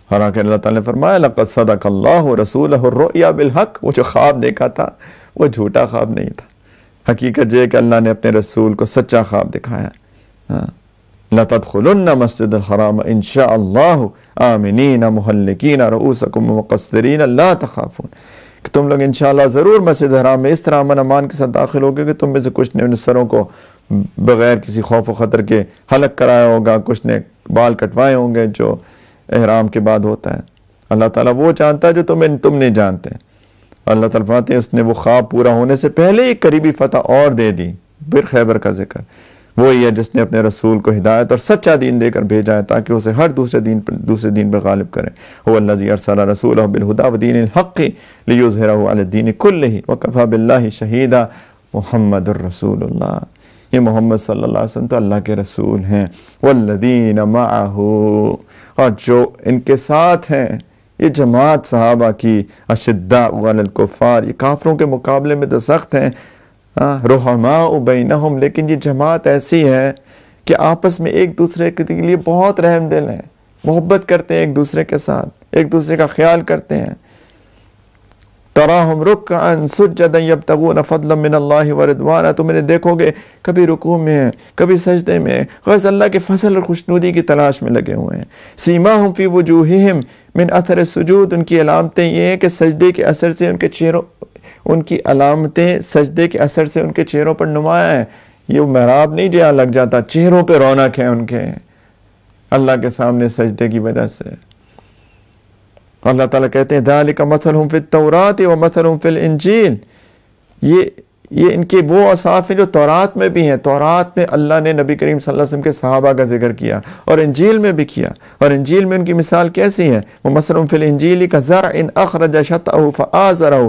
اور آخر اللہ تعالیٰ نے فرمایا لَقَدْ صَدَقَ اللَّهُ رَسُولَهُ الرُّؤْيَا بِالْحَقِّ، وہ جو خواب دیکھا تھا وہ جھوٹا خواب نہیں تھا، حقیقت یہ کہ اللہ نے اپنے رسول کو سچا خواب دکھایا۔ لَتَدْخُلُنَّ مَسْجِدَ الْحَرَامَ إِنْ شَاءَ اللَّهُ آمِنِينَ مُحَلِّقِينَ رُؤُوسَكُمْ وَمُقَصِّرِينَ لَا تَخَافُونَ، کہ تم لوگ انشاءاللہ ضرور مسجد حرام میں اس طرح امن امان کے ساتھ داخل ہوگے کہ تم میں سے کچھ نے ان سروں کو بغیر کسی خوف و خطر کے حلق کرایا ہوگا، کچھ نے بال کٹوائے ہوں گے جو احرام کے بعد ہوتا ہے۔ اللہ تعالیٰ وہ جانتا ہے جو تم نہیں جانتے۔ اللہ تعالیٰ فرماتے ہیں اس نے وہ خواب پورا ہونے سے پہلے ہی قریبی فتح اور دے دی۔ پھر خیبر کا ذکر، وہی ہے جس نے اپنے رسول کو ہدایت اور سچا دین دے کر بھیجا ہے تاکہ اسے ہر دوسرے دین پر غالب کرے۔ هو الذی ارسل رسولہ بالہدی ودین الحق لیظہرہ علی الدین کلہ وکفی باللہ شہیدا، محمد الرسول اللہ، یہ محمد صلی اللہ علیہ وسلم تو اللہ کے رسول ہیں۔ والذین معہ، اور جو ان کے ساتھ ہیں، یہ جماعت صحابہ کی، اشداء علی الکفار، یہ کافروں کے مقابلے میں تو سخت ہیں، رحماء بینہم، لیکن یہ جماعت ایسی ہے کہ آپس میں ایک دوسرے کے لیے بہت رحم دل ہیں، محبت کرتے ہیں ایک دوسرے کے ساتھ، ایک دوسرے کا خیال کرتے ہیں۔ تراہم رکعا سجدا یبتغون فضلا من اللہ ورضوانا، تم انہیں دیکھو گے کبھی رکوع میں ہیں، کبھی سجدے میں ہیں، غرض اللہ کے فضل اور خوشنودی کی تلاش میں لگے ہوئے ہیں۔ سیماہم فی وجوہہم من اثر السجود، ان کی علامتیں یہ ہیں کہ سجدے کے اثر سے ان کی علامتیں سجدے کے اثر سے ان کے چہروں پر نمایاں ہیں۔ یہ محراب نہیں جہاں لگ جاتا، چہروں پہ رونق ہے ان کے اللہ کے سامنے سجدے کی وجہ سے۔ اللہ تعالیٰ کہتے ہیں ذالک مثلہم فی التوراۃ ومثلہم فی الانجیل، یہ ان کے وہ اوصاف ہیں جو تورات میں بھی ہیں۔ تورات میں اللہ نے نبی کریم صلی اللہ علیہ وسلم کے صحابہ کا ذکر کیا اور انجیل میں بھی کیا، اور انجیل میں ان کی مثال کیسی ہے؟ ومثلہم فی الانجیل کزرع اخرج شطأہ فآزرہ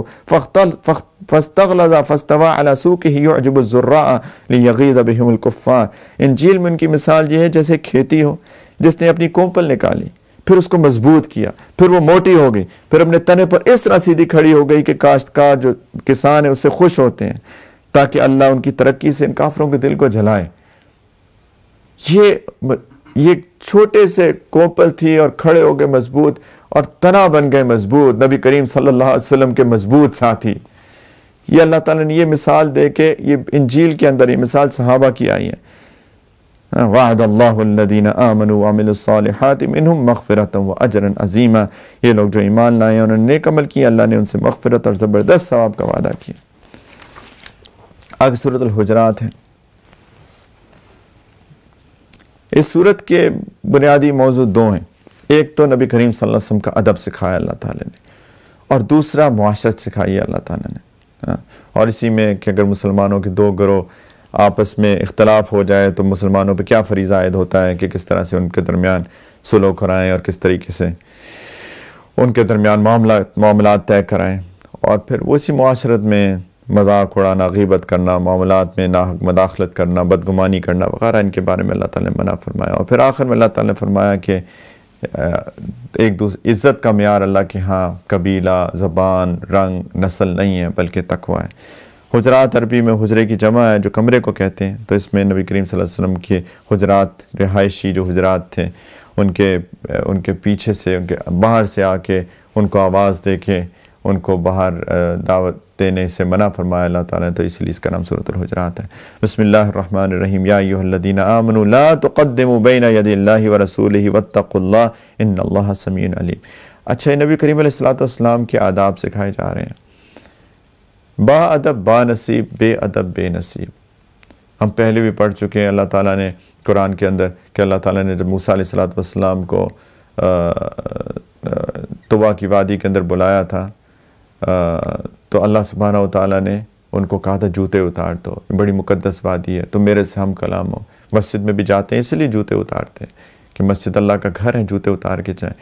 فاستغلظ فاستوى علی سوقہ یعجب الزراء لیغیظ بہم الکفار۔ انجیل میں ان کی مثال یہ ہے جیسے کھیتی ہو جس نے اپنی کومپل نکالی، پھر اس کو مضبوط کیا، پھر وہ موٹی ہو گئی، پھر اپنے تنے پر اس طرح سیدھی کھڑی ہو گئی کہ کاشتکار جو کسان ہیں اس سے خوش ہوتے ہیں، تاکہ اللہ ان کی ترقی سے ان کافروں کے دل کو جلائے۔ یہ چھوٹے سے کومپل تھی اور کھڑے ہو گئے مضبوط، اور تنا بن گئے مضبوط، نبی کریم صلی اللہ علیہ وسلم کے مضبوط ساتھی۔ یہ اللہ تعالیٰ نے یہ مثال دے کے، یہ انجیل کے اندر یہ مثال صحابہ کی آئی ہے۔ وعد اللہ الذین آمنوا وعملوا الصالحات منہم مغفرۃ واجرا عظیما، یہ لوگ جو ایمان لائے ہیں انہوں نے نیک عمل کیا، اللہ نے ان سے مغفرت اور زبردست ثواب کا وعدہ کیا۔ آگے سورۃ الحجرات ہے۔ اس سورت کے بنیادی موضوع دو ہیں، ایک تو نبی کریم صلی اللہ علیہ وسلم کا ادب سکھایا اللہ تعالیٰ نے، اور دوسرا معاشرت سکھائی ہے اللہ تعالیٰ نے۔ اور اسی میں کہ اگر مسلمانوں کے دو گروہ آپس میں اختلاف ہو جائے تو مسلمانوں پہ کیا فریضہ عائد ہوتا ہے کہ کس طرح سے ان کے درمیان صلح کرائیں اور کس طریقے سے ان کے درمیان معاملات طے کرائیں، اور پھر وہ اسی معاشرت میں مذاق اڑانا، غیبت کرنا، معاملات میں ناحق مداخلت کرنا، بدگمانی کرنا وغیرہ، ان کے بارے میں اللہ تعالیٰ نے منع فرمایا۔ اور پھر آخر میں اللہ تعالیٰ نے فرمایا کہ ایک دوسرے عزت کا معیار اللہ کے ہاں قبیلہ، زبان، رنگ، نسل نہیں ہے بلکہ تقویٰ ہے۔ حجرات عربی میں حجرے کی جمع ہے جو کمرے کو کہتے ہیں، تو اس میں نبی کریم صلی اللہ علیہ وسلم کے حجرات، رہائشی جو حجرات تھے، ان کے پیچھے سے، ان کے باہر سے آ کے ان کو آواز دے کے ان کو باہر دعوت دینے سے منع فرمایا اللہ تعالیٰ نے، تو اس لیے اس کا نام سورۃ الحجرات ہے۔ بسم اللہ الرحمن الرحیم، یا ایھا الذین آمنوا لا تقدموا بین یدی اللہ ورسولہ واتقوا اللہ ان اللہ سمیع علیم۔ اچھا، نبی کریم علیہ السلام کے آداب سکھائے جا رہے ہیں۔ با ادب با نصیب، بے ادب بے نصیب۔ ہم پہلے بھی پڑھ چکے ہیں اللہ تعالیٰ نے قرآن کے اندر کہ اللہ تعالیٰ نے جب موسیٰ علیہ السلام کو طویٰ کی وادی کے اندر بلایا تھا، تو اللہ سبحانہ و تعالیٰ نے ان کو کہا تھا جوتے اتار دو، بڑی مقدس وادی ہے، تم میرے سے ہم کلام ہو۔ مسجد میں بھی جاتے ہیں اس لیے جوتے اتارتے ہیں کہ مسجد اللہ کا گھر ہے، جوتے اتار کے جائیں۔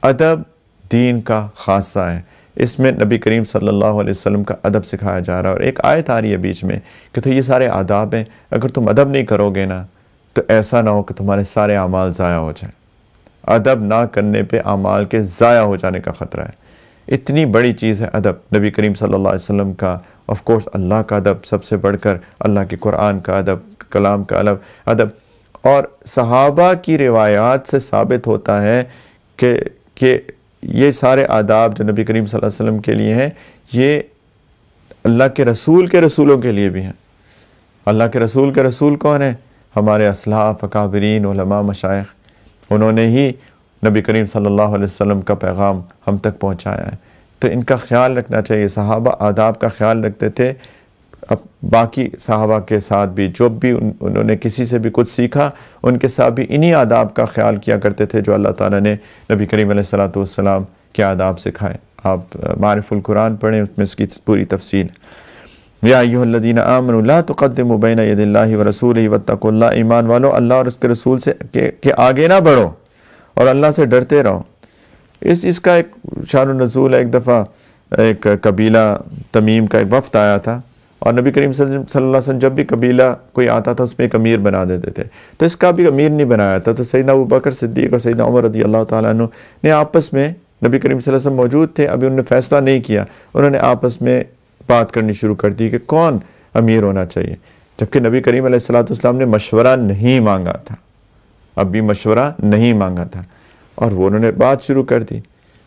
ادب دین کا خاصہ ہے، اس میں نبی کریم صلی اللہ علیہ وسلم کا ادب سکھایا جا رہا ہے۔ اور ایک آیت آ رہی ہے بیچ میں کہ تو یہ سارے آداب ہیں، اگر تم ادب نہیں کرو گے نا تو ایسا نہ ہو کہ تمہارے سارے اعمال ضائع ہو جائیں۔ ادب نہ کرنے پہ اعمال کے ضائع ہو جانے کا خطرہ ہے۔ اتنی بڑی چیز ہے ادب، نبی کریم صلی اللہ علیہ وسلم کا، آف کورس اللہ کا ادب سب سے بڑھ کر، اللہ کے قرآن کا ادب، کلام کا ادب، اور صحابہ کی روایات سے ثابت ہوتا ہے کہ یہ سارے آداب جو نبی کریم صلی اللہ علیہ وسلم کے لیے ہیں، یہ اللہ کے رسولوں کے لیے بھی ہیں۔ اللہ کے رسول کون ہیں؟ ہمارے اسلاف، اکابرین، علماء، مشائخ، انہوں نے ہی نبی کریم صلی اللہ علیہ وسلم کا پیغام ہم تک پہنچایا ہے، تو ان کا خیال رکھنا چاہیے۔ صحابہ آداب کا خیال رکھتے تھے، اب باقی صحابہ کے ساتھ بھی جو بھی انہوں نے کسی سے بھی کچھ سیکھا، ان کے ساتھ بھی انہی آداب کا خیال کیا کرتے تھے جو اللہ تعالیٰ نے نبی کریم علیہ السلام کے آداب سکھائے۔ آپ معارف القرآن پڑھیں، اس میں اس کی پوری تفصیل ہے۔ یا ایھا الذین آمنوا لا تقدموا بین یدی اللہ ورسولہ واتقوا اللہ، ایمان والو اللہ اور اس کے رسول سے کہ آگے نہ بڑھو اور اللہ سے ڈرتے رہو۔ اس کا ایک شان و نزول ہے۔ ایک دفعہ ایک قبیلہ تمیم کا ایک وفد آیا تھا، اور نبی کریم صلی اللہ علیہ وسلم جب بھی قبیلہ کوئی آتا تھا اس میں ایک امیر بنا دیتے تھے، تو اس کا بھی امیر نہیں بنایا تھا۔ تو سیدنا ابوبکر صدیق اور سیدنا عمر رضی اللہ تعالیٰ عنہ نے آپس میں، نبی کریم صلی اللہ علیہ وسلم موجود تھے، ابھی انہوں نے فیصلہ نہیں کیا، انہوں نے آپس میں بات کرنی شروع کر دی کہ کون امیر ہونا چاہیے، جبکہ نبی کریم علیہ السلام نے مشورہ نہیں مانگا تھا، اب بھی مشورہ نہیں مانگا تھا۔ اور وہ انہوں نے بات شروع کر دی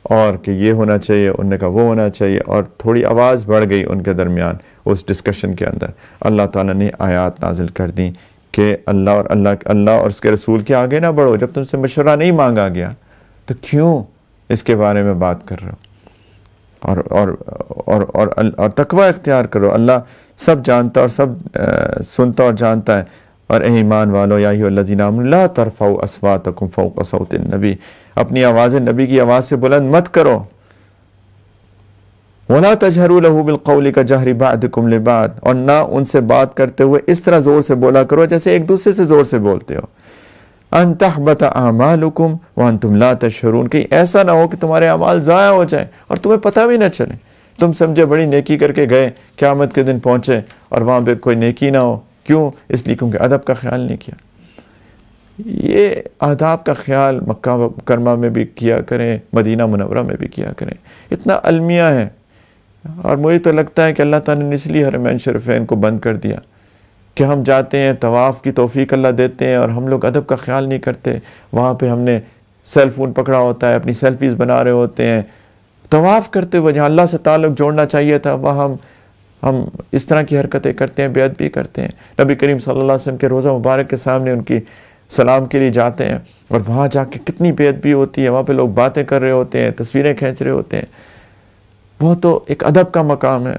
اور کہ یہ ہونا چاہیے، انہوں نے کہا وہ ہونا چاہیے، اور تھوڑی آواز بڑھ گئی ان کے درمیان اس ڈسکشن کے اندر۔ اللہ تعالیٰ نے آیات نازل کر دیں کہ اللہ اور اس کے رسول کے آگے نہ بڑھو، جب تم سے مشورہ نہیں مانگا گیا تو کیوں اس کے بارے میں بات کر رہے ہو، اور تقوی اختیار کرو۔ اللہ سب جانتا اور سب سنتا اور جانتا ہے۔ اور اے ایمان والو یا ایھا الذین آمنوا لا ترفعوا اصواتکم فوق صوت النبی، اپنی آوازیں نبی کی آواز سے بلند مت کرو۔ وَلَا تَجْهَرُوا لَهُ بِالْقَوْلِ كَجَهْرِ بَعْضِكُمْ لِبَعْضٍ، اور نہ ان سے بات کرتے ہوئے اس طرح زور سے بولا کرو جیسے ایک دوسرے سے زور سے بولتے ہو۔ أَن تَحْبَطَ أَعْمَالُكُمْ وَأَنْتُمْ لَا تَشْعُرُونَ، کہ ایسا نہ ہو کہ تمہارے اعمال ضائع ہو جائیں اور تمہیں پتہ بھی نہ چلے، تم سمجھے بڑی نیکی کر کے گئے، قیامت کے دن پہنچے اور وہاں پہ کوئی نیکی نہ ہو۔ کیوں؟ اس لیے کیونکہ ادب کا خیال نہیں کیا۔ یہ آداب کا خیال مکہ مکرمہ میں بھی کیا کریں، مدینہ منورہ میں بھی کیا کریں، اتنا المیہ ہے۔ اور مجھے تو لگتا ہے کہ اللہ تعالیٰ نے اس لیے حرمین شریفین کو بند کر دیا کہ ہم جاتے ہیں، طواف کی توفیق اللہ دیتے ہیں اور ہم لوگ ادب کا خیال نہیں کرتے۔ وہاں پہ ہم نے سیل فون پکڑا ہوتا ہے، اپنی سیلفیز بنا رہے ہوتے ہیں، طواف کرتے ہوئے جہاں اللہ سے تعلق جوڑنا چاہیے تھا وہاں ہم اس طرح کی حرکتیں کرتے ہیں، بے ادبی کرتے ہیں۔ نبی کریم صلی اللہ علیہ وسلم کے روضہ مبارک کے سامنے ان کی سلام کے لیے جاتے ہیں اور وہاں جا کے کتنی بے ادبی ہوتی ہے، وہاں پہ لوگ باتیں کر رہے ہوتے ہیں، تصویریں کھینچ رہے ہوتے ہیں۔ وہ تو ایک ادب کا مقام ہے۔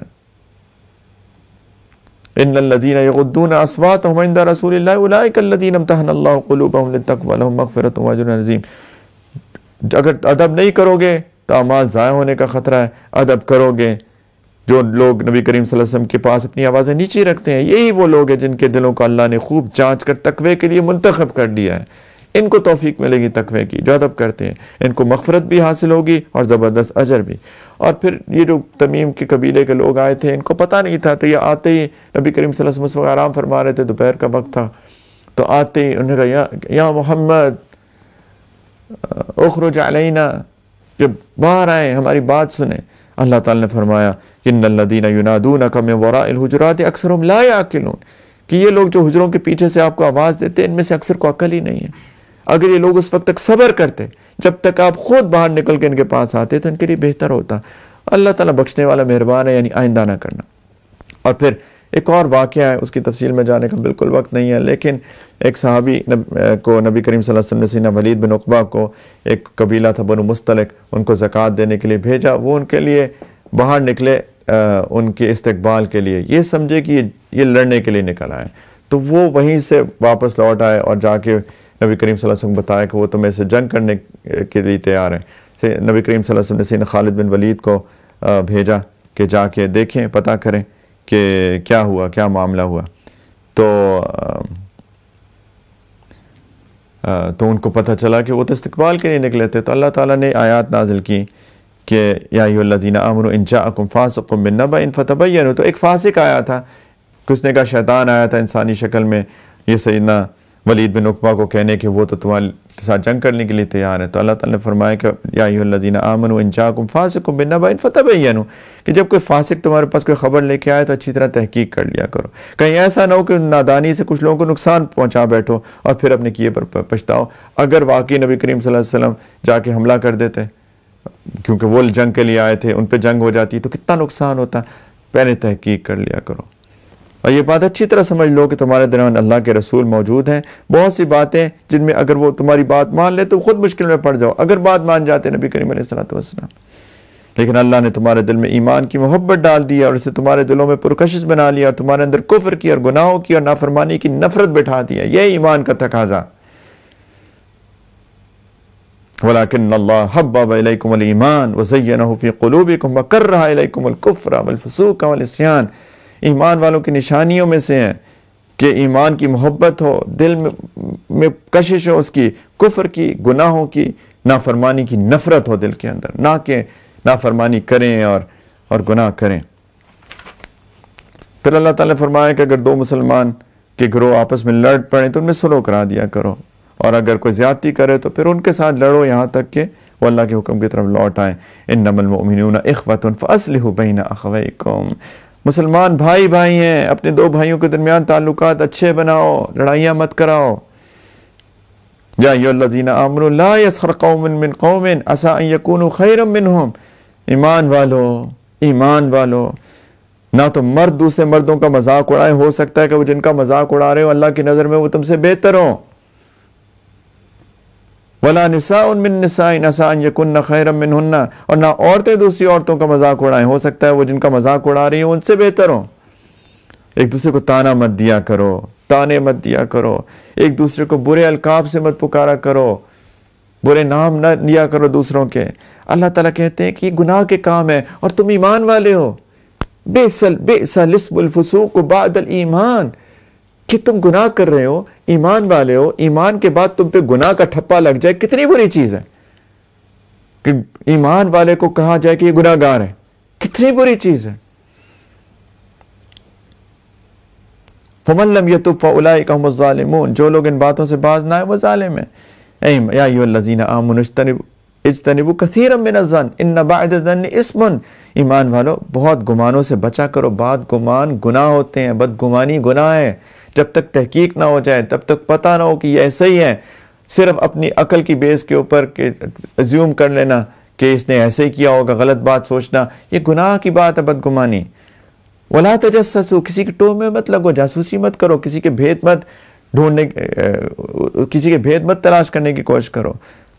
ان الذین یغضون اصواتهم عند رسول اللہ اولئک الذین امتحن اللہ قلوبهم للتقوی لهم مغفرۃ واجر عظیم۔ اگر ادب نہیں کرو گے تو اعمال ضائع ہونے کا خطرہ ہے، ادب کرو گے۔ جو لوگ نبی کریم صلی اللہ علیہ وسلم کے پاس اپنی آوازیں نیچے رکھتے ہیں، یہی وہ لوگ ہیں جن کے دلوں کو اللہ نے خوب جانچ کر تقوی کے لیے منتخب کر دیا ہے۔ ان کو توفیق ملے گی تقوی کی، جو ادب کرتے ہیں، ان کو مغفرت بھی حاصل ہوگی اور زبردست اجر بھی۔ اور پھر یہ جو تمیم کے قبیلے کے لوگ آئے تھے، ان کو پتہ نہیں تھا، تو یہ آتے ہی نبی کریم صلی اللہ علیہ وسلم آرام فرما رہے تھے، دوپہر کا وقت تھا، تو آتے ہی انہوں نے کہا یا محمد اخرج علینا، کہ باہر آئیں، ہماری بات سنیں۔ اللہ تعالیٰ نے فرمایا ان الذین ینادونک من وراء الحجرات اکثرهم لا یعقلون، کہ یہ لوگ جو حجروں کے پیچھے سے آپ کو آواز دیتے ہیں ان میں سے اکثر کو عقل ہی نہیں ہے۔ اگر یہ لوگ اس وقت تک صبر کرتے جب تک آپ خود باہر نکل کے ان کے پاس آتے تو ان کے لیے بہتر ہوتا۔ اللہ تعالیٰ بخشنے والا مہربان ہے، یعنی آئندہ نہ کرنا۔ اور پھر ایک اور واقعہ ہے، اس کی تفصیل میں جانے کا بالکل وقت نہیں ہے، لیکن ایک صحابی کو نبی کریم صلی اللہ علیہ وسلم نے سیدنا ولید بن عقبہ کو، ایک قبیلہ تھا بنو مستلق، ان کو زکوٰۃ دینے کے لیے بھیجا۔ وہ ان کے لیے باہر نکلے ان کے استقبال کے لیے، یہ سمجھے کہ یہ لڑنے کے لیے نکل آئے، تو وہ وہیں سے واپس لوٹ آئے اور جا کے نبی کریم صلی اللہ علیہ وسلم کو بتایا کہ وہ تمہیں سے جنگ کرنے کے لیے تیار ہیں۔ نبی کریم صلی اللہ علیہ وسلم نے سیدنا خالد بن ولید کو بھیجا کہ جا کے دیکھیں، پتہ کریں کہ کیا ہوا، کیا معاملہ ہوا۔ تو ان کو پتہ چلا کہ وہ تو استقبال کے لیے نکلے تھے، تو اللہ تعالیٰ نے آیات نازل کی کہ یا ایھا الذین آمنوا ان جاءکم فاسق بنبأ فتبینوا، تو ایک فاسق آیا تھا، کس نے کہا شیطان آیا تھا انسانی شکل میں یہ سیدنا ولید بن عقبہ کو کہنے کہ وہ تو تمہارے ساتھ جنگ کرنے کے لیے تیار ہے۔ تو اللہ تعالیٰ نے فرمایا کہ یا ایھا الذین آمنوا ان جاءکم فاسق بنبأ فتبینوا، کہ جب کوئی فاسق تمہارے پاس کوئی خبر لے کے آئے تو اچھی طرح تحقیق کر لیا کرو، کہیں ایسا نہ ہو کہ نادانی سے کچھ لوگوں کو نقصان پہنچا بیٹھو اور پھر اپنے کیے پر پچھتاؤ۔ اگر واقعی نبی کریم صلی اللہ علیہ وسلم جا کے حملہ کر دیتے، کیونکہ وہ جنگ کے لیے آئے تھے، ان پہ جنگ ہو جاتی تو کتنا نقصان ہوتا، پہلے تحقیق کر لیا کرو۔ اور یہ بات اچھی طرح سمجھ لو کہ تمہارے درمیان اللہ کے رسول موجود ہیں، بہت سی باتیں جن میں اگر وہ تمہاری بات مان لے تو خود مشکل میں پڑ جاؤ، اگر بات مان جاتے نبی کریم علیہ السلام، لیکن اللہ نے تمہارے دل میں ایمان کی محبت ڈال دی اور اسے تمہارے دلوں میں پرکشش بنا لیا اور تمہارے اندر کفر کی اور گناہوں کی اور نافرمانی کی نفرت بٹھا دیا، یہ ایمان کا تقاضا۔ وَلَكِنَّ اللَّهَ حَبَّبَ إِلَيْكُمُ الْإِيمَانَ وَزَيَّنَهُ فِي قُلُوبِكُمْ وَكَرَّهَ إِلَيْكُمُ الْكُفْرَ وَالْفُسُوقَ وَالْعِصْيَانَ، ایمان والوں کی نشانیوں میں سے ہے کہ ایمان کی محبت ہو، دل میں کشش ہو اس کی، کفر کی، گناہوں کی، نافرمانی کی نفرت ہو دل کے اندر، نہ کہ نافرمانی کریں اور گناہ کریں۔ پھر اللہ تعالیٰ نے فرمایا کہ اگر دو مسلمان کے گروہ آپس میں لڑ پڑیں تو ان میں صلح کرا دیا کرو، اور اگر کوئی زیادتی کرے تو پھر ان کے ساتھ لڑو یہاں تک کہ وہ اللہ کے حکم کی طرف لوٹ آئیں۔ انما المؤمنون اخوة فاصلحوا بین اخویکم، مسلمان بھائی بھائی ہیں، اپنے دو بھائیوں کے درمیان تعلقات اچھے بناؤ، لڑائیاں مت کراؤ۔ یا ایھا الذین آمنوا لا یسخر قوم من قوم عسى ان یکونوا خیرا منہم. ایمان والو نہ تو مرد دوسرے مردوں کا مذاق اڑائے، ہو سکتا ہے کہ وہ جن کا مذاق اڑا رہے ہو اللہ کی نظر میں وہ تم سے بہتر ہوں. ولا نساء من نساء عسى ان يكن خيرا منهن، اور نہ عورتیں دوسری عورتوں کا مذاق اڑائیں، ہو سکتا ہے وہ جن کا مذاق اڑا رہی ہیں ان سے بہتر ہوں. ایک دوسرے کو تانا مت دیا کرو، تانے مت دیا کرو، ایک دوسرے کو برے القاب سے مت پکارا کرو، برے نام نہ لیا کرو دوسروں کے. اللہ تعالیٰ کہتے ہیں کہ یہ گناہ کے کام ہے اور تم ایمان والے ہو. بئس الاسم الفسوق بعد الایمان، کہ تم گناہ کر رہے ہو، ایمان والے ہو، ایمان کے بعد تم پہ گناہ کا ٹھپا لگ جائے، کتنی بری چیز ہے. کہ ایمان والے کو کہا جائے کہ یہ گناہ گار ہے، کتنی بری چیز ہے. فَمَن لَّمْ يَتُبْ فَأُولَٰئِكَ هُمُ الظَّالِمُونَ، جو لوگ ان باتوں سے باز نہ آئے وہ ظالم ہیں. یا ایھا الذین آمنوا اجتنبوا کثیرا من الظن ان بعض الظن اثم. ایمان والو بہت گمانوں سے بچا کرو، بعض گمان گناہ ہوتے ہیں، بدگمانی گناہ ہے. جب تک تحقیق نہ ہو جائے، تب تک پتہ نہ ہو کہ یہ ایسا ہی ہے، صرف اپنی عقل کی بیس کے اوپر ازیوم کر لینا کہ اس نے ایسے ہی کیا ہوگا، غلط بات سوچنا، یہ گناہ کی بات ہے، بدگمانی. ولا تجسسوا، کسی کے ٹو میں مت لگو، جاسوسی مت کرو، کسی کے بھید مت ڈھونڈنے، کسی کے بھید مت تلاش کرنے کی کوشش کرو.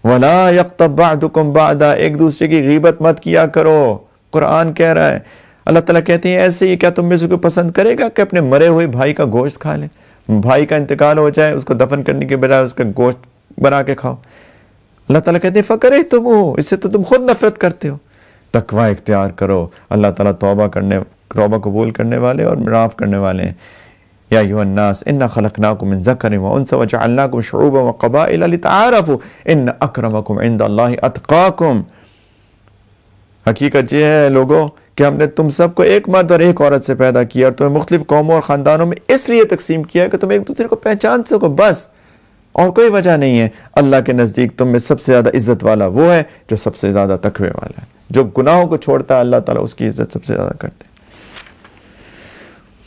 ولا یغتب بعضکم بعضا، ایک دوسرے کی غیبت مت کیا کرو. قرآن کہہ رہا ہے، اللہ تعالیٰ کہتے ہیں ایسے ہی کیا تم میں سے کوئی پسند کرے گا کہ اپنے مرے ہوئے بھائی کا گوشت کھا لے؟ بھائی کا انتقال ہو جائے، اس کو دفن کرنے کے بجائے اس کا گوشت بنا کے کھاؤ. اللہ تعالیٰ کہتے ہیں فَكَرِهْتُمُوهُ، اس سے تو تم خود نفرت کرتے ہو. تقوی اختیار کرو. اللہ تعالیٰ توبہ قبول کرنے والے اور معاف کرنے والے ہیں. یا ایھا الناس انا خلقناکم من ذکر وانثی وجعلناکم شعوبا وقبائل لتعارفوا ان اکرمکم عند اللہ اتقاکم. حقیقت یہ ہے لوگوں کہ ہم نے تم سب کو ایک مرد اور ایک عورت سے پیدا کیا اور تمہیں مختلف قوموں اور خاندانوں میں اس لیے تقسیم کیا ہے کہ تم ایک دوسرے کو پہچان سکو، بس اور کوئی وجہ نہیں ہے. اللہ کے نزدیک تم میں سب سے زیادہ عزت والا وہ ہے جو سب سے زیادہ تقوی والا ہے. جو گناہوں کو چھوڑتا ہے اللہ تعالیٰ اس کی عزت سب سے زیادہ کرتے ہیں.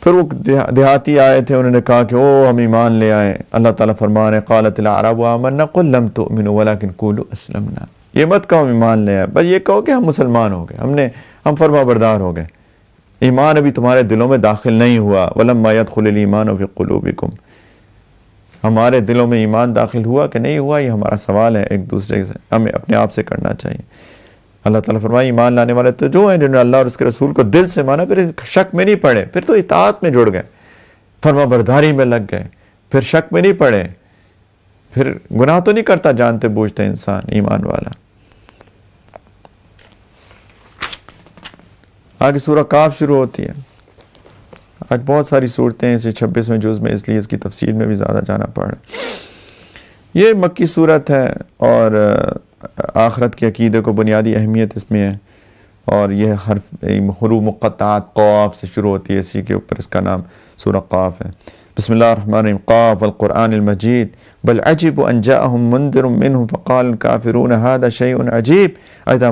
پھر وہ دیہاتی آئے تھے، انہوں نے کہا کہ ہم ایمان لے آئے. اللہ تعالیٰ فرما رہے قالت الاعراب آمنا قل لم تؤمنوا ولكن قولوا اسلمنا. یہ مت کہو ایمان لے آئے، بس یہ کہو کہ ہم مسلمان ہو گئے، ہم فرما بردار ہو گئے. ایمان ابھی تمہارے دلوں میں داخل نہیں ہوا. ولما يدخل الايمان في قلوبكم، ہمارے دلوں میں ایمان داخل ہوا کہ نہیں ہوا، یہ ہمارا سوال ہے، ایک دوسرے سے ہمیں اپنے آپ سے کرنا چاہیے. اللہ تعالیٰ فرمائے ایمان لانے والے تو جو ہیں جنہوں نے اللہ اور اس کے رسول کو دل سے مانا، پھر شک میں نہیں پڑے، پھر تو اطاعت میں جڑ گئے، فرما برداری میں لگ گئے، پھر شک میں نہیں پڑے، پھر گناہ تو نہیں کرتا جانتے بوجھتے انسان ایمان والا. آگے سورہ کاف شروع ہوتی ہے. آج بہت ساری صورتیں ہیں 26ویں جز میں، اس لیے اس کی تفصیل میں بھی زیادہ جانا پڑ رہا ہے. یہ مکی صورت ہے اور آخرت کے عقیدے کو بنیادی اہمیت اس میں ہے. اور یہ حروف مقطعات قاف سے شروع ہوتی ہے، اسی کے اوپر اس کا نام سورہ قاف ہے. بسم اللہ الرحمن الرحیم. قاف والقرآن المجید بل عجب ان جاءهم منذر منهم فقال الكافرون هذا شيء عجيب اذا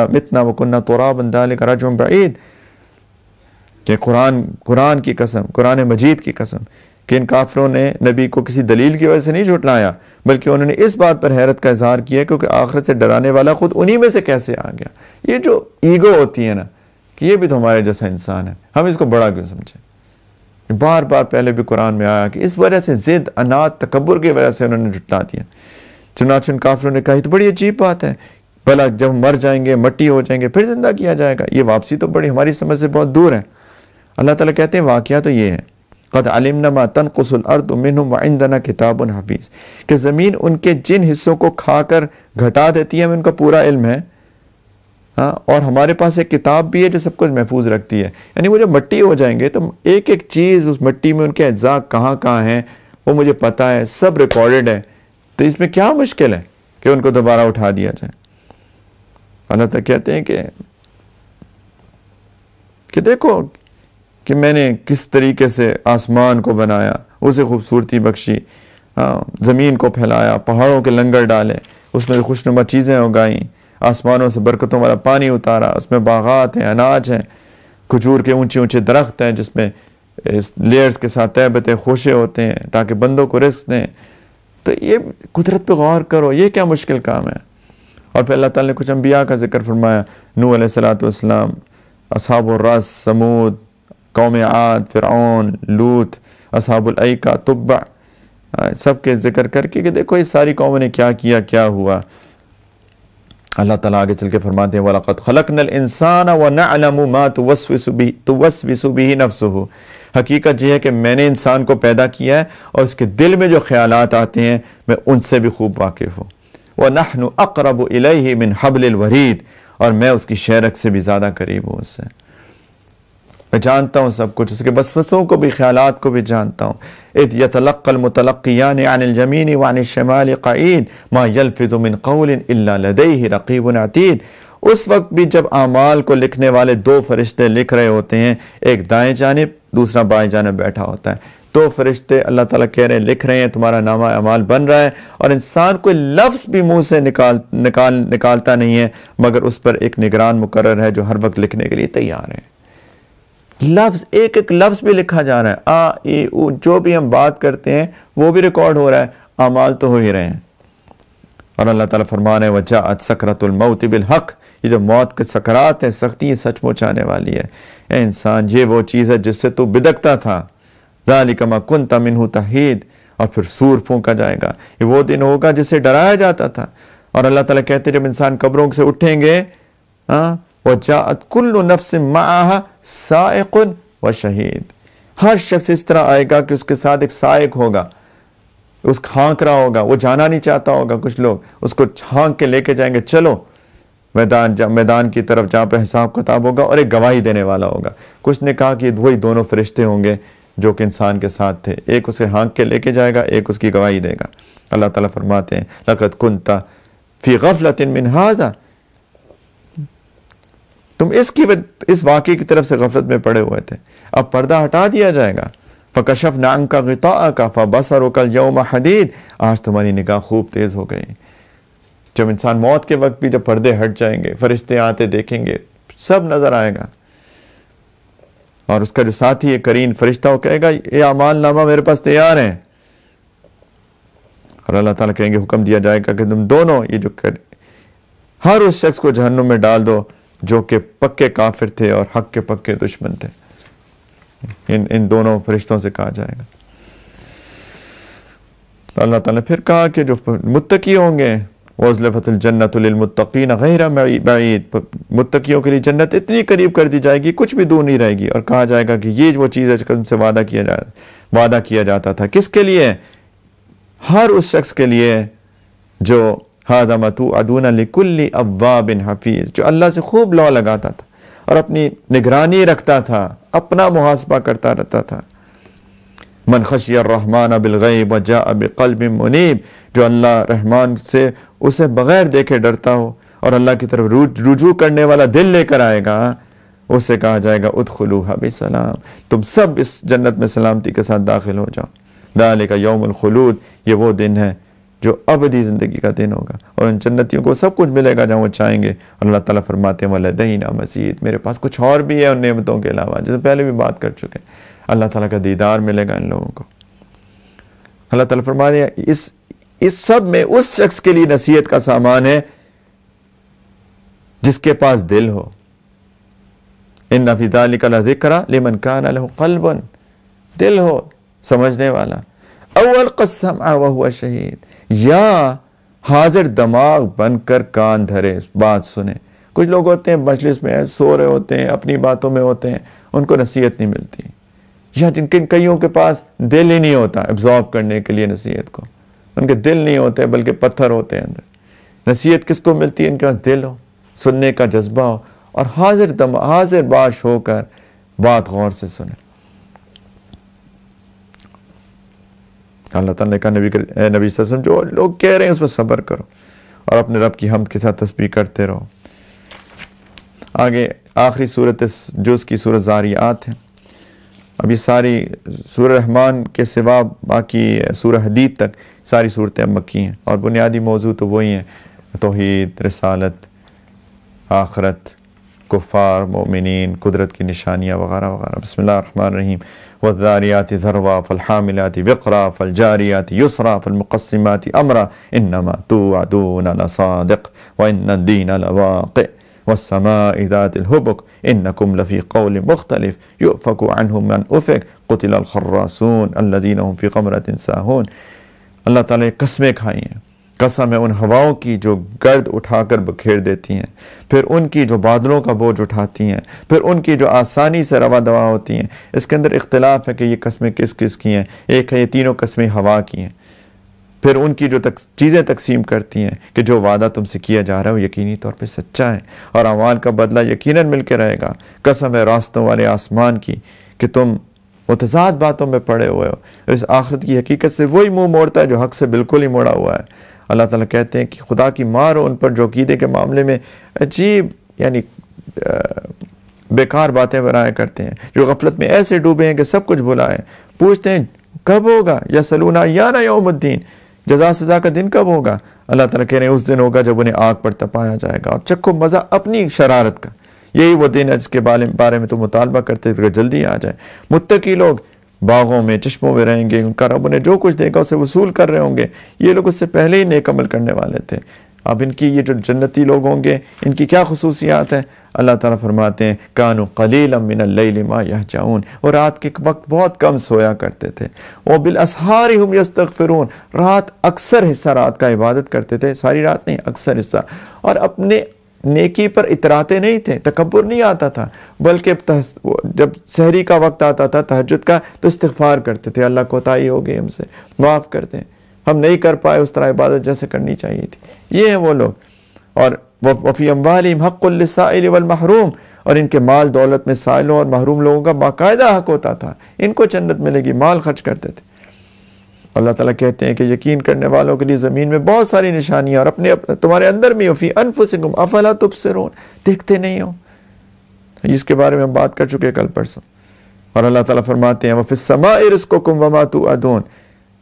متنا وكنا ترابا ذلك رجع بعید. کہ قرآن کی قسم، قرآن مجید کی قسم کہ ان کافروں نے نبی کو کسی دلیل کی وجہ سے نہیں جھٹلایا، بلکہ انہوں نے اس بات پر حیرت کا اظہار کیا کیونکہ آخرت سے ڈرانے والا خود انہی میں سے کیسے آ گیا. یہ جو ایگو ہوتی ہے نا کہ یہ بھی تو ہمارے جیسا انسان ہے، ہم اس کو بڑا کیوں سمجھیں. بار بار پہلے بھی قرآن میں آیا کہ اس وجہ سے ضد، انات، تکبر کی وجہ سے انہوں نے جھٹلا دیا. چنانچہ ان کافروں نے کہا یہ تو بڑی عجیب بات ہے، بھلا جب مر جائیں گے، مٹی ہو جائیں گے، پھر زندہ کیا جائے گا، یہ واپسی تو بڑی ہماری سمجھ سے بہت دور ہے. اللہ تعالیٰ کہتے ہیں واقعہ تو یہ ہے قد علمنا ما تنقص الارض منهم وعندنا کتاب حفیظ، کہ زمین ان کے جن حصوں کو کھا کر گھٹا دیتی ہے ہمیں ان کا پورا علم ہے، اور ہمارے پاس ایک کتاب بھی ہے جو سب کچھ محفوظ رکھتی ہے. یعنی وہ جب مٹی ہو جائیں گے تو ایک ایک چیز اس مٹی میں ان کے اجزاء کہاں کہاں ہیں وہ مجھے پتہ ہے، سب ریکارڈڈ ہے، تو اس میں کیا مشکل ہے کہ ان کو دوبارہ اٹھا دیا جائے. اللہ تعالیٰ کہتے ہیں کہ دیکھو کہ میں نے کس طریقے سے آسمان کو بنایا، اسے خوبصورتی بخشی، زمین کو پھیلایا، پہاڑوں کے لنگر ڈالے، اس میں خوشنما چیزیں اگائیں، آسمانوں سے برکتوں والا پانی اتارا، اس میں باغات ہیں، اناج ہیں، کھجور کے اونچے اونچے درخت ہیں جس میں لیئرز کے ساتھ تہبتے خوشے ہوتے ہیں تاکہ بندوں کو رزق دیں. تو تو یہ قدرت پہ غور کرو، یہ کیا مشکل کام ہے. اور پھر اللہ تعالیٰ نے کچھ انبیاء کا ذکر فرمایا، نوح علیہ السلام، اصحاب الرس، سمود، قوم عاد، فرعون، لوط، اصحاب الایکہ، تبع، سب کے ذکر کر کے کہ دیکھو یہ ساری قوموں نے کیا کیا، کیا ہوا. اللہ تعالیٰ آگے چل کے فرماتے ہیں وَلَقَدْ خَلَقْنَا الْإِنسَانَ وَنَعْلَمُ مَا تُوَسْوِسُ بِهِ نَفْسُهُ. حقیقت یہ ہے کہ میں نے انسان کو پیدا کیا ہے اور اس کے دل میں جو خیالات آتے ہیں میں ان سے بھی خوب واقف ہوں. وَنَحْنُ أَقْرَبُ إِلَيْهِ مِنْ حَبْلِ الْوَرِيدِ. اور میں اس کی شہرک سے بھی زیادہ قریب ہوں اس سے. میں جانتا ہوں سب کچھ، اس کے وسوسوں کو بھی، خیالات کو بھی جانتا ہوں. اِذْ يَتَلَقَّى الْمُتَلَقِّيَانِ عَنِ الْيَمِينِ وَعَنِ الشِّمَالِ قَعِيدٌ مَا يَلْفِظُ مِنْ قَوْلٍ إِلَّا لَدَيْهِ رَقِيبٌ عَتِيدٌ. اس وقت بھی جب اعمال کو لکھنے والے دو فرشتے لکھ رہے ہوتے ہیں، ایک دائیں جانب دوسرا بائیں جانب بیٹھا ہوتا ہے. دو فرشتے اللہ تعالیٰ کہہ رہے ہیں لکھ رہے ہیں، تمہارا نامہ اعمال بن رہا ہے، اور انسان کوئی لفظ بھی منہ سے نکالتا نہیں ہے مگر اس پر ایک نگران مقرر ہے جو ہر وقت لکھنے کے لیے تیار ہے. لفظ، ایک ایک لفظ بھی لکھا جا رہا ہے. آ ای او، جو بھی ہم بات کرتے ہیں وہ بھی ریکارڈ ہو رہا ہے، اعمال تو ہو ہی رہے ہیں. اور اللہ تعالیٰ فرمان ہے وَجَاءَتْ سَكْرَةُ الْمَوْتِ بِالْحَقِّ. یہ جو موت کے سکرات ہیں، سختی یہ سچ مچ آنے والی ہے. اے انسان، یہ وہ چیز ہے جس سے تو بدکتا تھا. ذَلِكَ مَا كُنْتَ مِنْهُ تَحِيدٌ. اور پھر سور پھونکا جائے گا. یہ وہ دن ہوگا جس سے ڈرایا جاتا تھا. اور اللہ تعالیٰ کہتے ہیں جب انسان قبروں سے اٹھیں گے، وَجَاءَتْ كُلُّ نَفْسٍ مَعَهَا سَائِقٌ وَشَهِيدٌ. ہر شخص اس طرح آئے گا کہ اس کے ساتھ ایک سائق ہوگا، اس ہانک رہا ہوگا. وہ جانا نہیں چاہتا ہوگا، کچھ لوگ اس کو ہانک کے لے کے جائیں گے، چلو میدان کی طرف جہاں پہ حساب کتاب ہوگا، اور ایک گواہی دینے والا ہوگا. کچھ نے کہا کہ وہی دونوں فرشتے ہوں گے جو کہ انسان کے ساتھ تھے، ایک اسے ہانک کے لے کے جائے گا، ایک اس کی گواہی دے گا. اللہ تعالیٰ فرماتے ہیں لَقَدْ كُنْتَ فِي غَفْلَةٍ مِّنْ هَذَا. تم اس واقعے کی طرف سے غفلت میں پڑے ہوئے تھے، اب پردہ ہٹا دیا جائے گا. فَكَشَفْنَا عَنْكَ غِطَاءَكَ فَبَصَرُكَ الْيَوْمَ حَدِيدٌ. آج تمہاری نگاہ خوب تیز ہو گئی. جب انسان موت کے وقت بھی جب پردے ہٹ جائیں گے، فرشتے آتے دیکھیں گے، سب نظر آئے گا. اور اس کا جو ساتھی ہے کرین فرشتہ، وہ کہے گا یہ اعمال نامہ میرے پاس تیار ہیں. اور اللہ تعالیٰ کہیں گے حکم دیا جائے گا کہ تم دونوں یہ جو ہر اس شخص کو جہنم میں ڈال دو جو کہ پکے کافر تھے اور حق کے پکے دشمن تھے. ان دونوں فرشتوں سے کہا جائے گا. تو اللہ تعالیٰ پھر کہا کہ جو متقی ہوں گے وَأُزْلِفَتِ الْجَنَّةُ لِلْمُتَّقِينَ غَيْرَ بَعِيدٍ. متقیوں کے لیے جنت اتنی قریب کر دی جائے گی کچھ بھی دور نہیں رہے گی. اور کہا جائے گا کہ یہ وہ چیز ہے جو ان سے وعدہ کیا جاتا تھا. کس کے لیے؟ ہر اس شخص کے لیے جو هَذَا مَا تُوعَدُونَ لِكُلِّ أَوَّابٍ حَفِيظٍ، جو اللہ سے خوب لو لگاتا تھا اور اپنی نگرانی رکھتا تھا، اپنا محاسبہ کرتا رہتا تھا. من خشی الرحمن بالغیب وجاء بقلب منیب. جو اللہ رحمان سے اسے بغیر دیکھے ڈرتا ہو اور اللہ کی طرف رجوع کرنے والا دل لے کر آئے گا، اس سے کہا جائے گا ادخلوها بسلام، تم سب اس جنت میں سلامتی کے ساتھ داخل ہو جاؤ. ذالک یوم الخلود. یہ وہ دن ہے جو ابدی زندگی کا دن ہوگا، اور ان جنتیوں کو سب کچھ ملے گا جہاں وہ چاہیں گے. اور اللہ تعالیٰ فرماتے ہیں وَلَدَيْنَا مَزِيدٌ. میرے پاس کچھ اور بھی ہے ان نعمتوں کے علاوہ، جیسے پہلے بھی بات کر چکے. اللہ تعالیٰ کا دیدار ملے گا ان لوگوں کو. اللہ تعالیٰ فرماتے ہیں اس سب میں اس شخص کے لیے نصیحت کا سامان ہے جس کے پاس دل ہو. إِنَّ فِي ذَلِكَ لَذِكْرَىٰ لِمَنْ كَانَ لَهُ قَلْبٌ. دل ہو، سمجھنے والا. اول السمع وهو شہید. یا حاضر دماغ بن کر کان دھرے، بات سنے. کچھ لوگ ہوتے ہیں مجلس میں سو رہے ہوتے ہیں، اپنی باتوں میں ہوتے ہیں، ان کو نصیحت نہیں ملتی. یا کئیوں کے پاس دل ہی نہیں ہوتا ایبزارب کرنے کے لیے نصیحت کو. ان کے دل نہیں ہوتے بلکہ پتھر ہوتے ہیں اندر. نصیحت کس کو ملتی ہے؟ ان کے پاس دل ہو، سننے کا جذبہ ہو، اور حاضر باش ہو کر بات غور سے سنے. اللہ تعالیٰ نے کہا نبی صلی اللہ علیہ وسلم جو لوگ کہہ رہے ہیں اس پر صبر کرو اور اپنے رب کی حمد کے ساتھ تسبیح کرتے رہو. آگے آخری صورت جز کی صورت زاریات ہے. ابھی ساری سورہ رحمان کے سوا باقی سورہ حدید تک ساری صورتیں مکی ہیں، اور بنیادی موضوع تو وہی ہیں: توحید، رسالت، آخرت، کفار مومنین قدرت کی نشانیاں وغیرہ وغیرہ۔ بسم اللہ الرحمن الرحیم والذاریات ذروا فالحاملات وقرا فالجاریات یسرا فالمقسمات امرا انما توعدون لصادق وان الدین لواقع والسماء ذات الحبک انکم لفی قول مختلف یؤفک عنہ من افک قتل الخراسون الذین هم فی غمرۃ ساہون۔ اللہ تعالیٰ نے قسمیں کھائی ہیں، قسم ہے ان ہواؤں کی جو گرد اٹھا کر بکھیر دیتی ہیں، پھر ان کی جو بادلوں کا بوجھ اٹھاتی ہیں، پھر ان کی جو آسانی سے روا دوا ہوتی ہیں۔ اس کے اندر اختلاف ہے کہ یہ قسمیں کس کس کی ہیں۔ ایک ہے یہ تینوں قسمیں ہوا کی ہیں، پھر ان کی جو چیزیں تقسیم کرتی ہیں کہ جو وعدہ تم سے کیا جا رہا ہے وہ یقینی طور پہ سچا ہے اور اعمال کا بدلہ یقیناً مل کے رہے گا۔ قسم ہے راستوں والے آسمان کی کہ تم متضاد باتوں میں پڑے ہوئے ہو۔ اس آخرت کی حقیقت سے وہی منہ موڑتا ہے جو حق سے بالکل ہی موڑا ہوا ہے۔ اللہ تعالیٰ کہتے ہیں کہ خدا کی مار ہو ان پر جو عقیدے کے معاملے میں عجیب یعنی بیکار باتیں بنایا کرتے ہیں، جو غفلت میں ایسے ڈوبے ہیں کہ سب کچھ بھلا ہے۔ پوچھتے ہیں کب ہوگا یسألون ایان یوم الدین، جزا سزا کا دن کب ہوگا؟ اللہ تعالیٰ کہہ رہے ہیں اس دن ہوگا جب انہیں آگ پر تپایا جائے گا، اور چکھو مزہ اپنی شرارت کا۔ یہی وہ دن ہے جس کے بارے میں تو مطالبہ کرتے تھے کہ جلدی آ جائے۔ متقی لوگ باغوں میں چشموں میں رہیں گے، ان کا رب انہیں جو کچھ دے گا اسے وصول کر رہے ہوں گے۔ یہ لوگ اس سے پہلے ہی نیک عمل کرنے والے تھے۔ اب ان کی یہ جو جنتی لوگ ہوں گے ان کی کیا خصوصیات ہیں؟ اللہ تعالیٰ فرماتے ہیں کانوا قلیلا من اللیل ما یہجعون، اور رات کے وقت بہت کم سویا کرتے تھے۔ وبالاسحار هم یستغفرون، رات اکثر حصہ رات کا عبادت کرتے تھے، ساری رات نہیں اکثر حصہ، اور اپنے نیکی پر اتراتے نہیں تھے، تکبر نہیں آتا تھا، بلکہ جب سحری کا وقت آتا تھا تہجد کا تو استغفار کرتے تھے، اللہ کوتاہی ہو گئی ہم سے، معاف کر دیں، ہم نہیں کر پائے اس طرح عبادت جیسے کرنی چاہیے تھی۔ یہ ہیں وہ لوگ۔ اور وفی اموالہم حق للسائل والمحروم، اور ان کے مال دولت میں سائلوں اور محروم لوگوں کا باقاعدہ حق ہوتا تھا، ان کو جنت ملے گی، مال خرچ کرتے تھے۔ اللہ تعالیٰ کہتے ہیں کہ یقین کرنے والوں کے لیے زمین میں بہت ساری نشانیاں، اور اپنے تمہارے اندر بھی فی انفسکم افلا تبصرون، دیکھتے نہیں ہو، جس کے بارے میں ہم بات کر چکے کل پرسوں۔ اور اللہ تعالیٰ فرماتے ہیں وفی السماء رزقکم وما توعدون،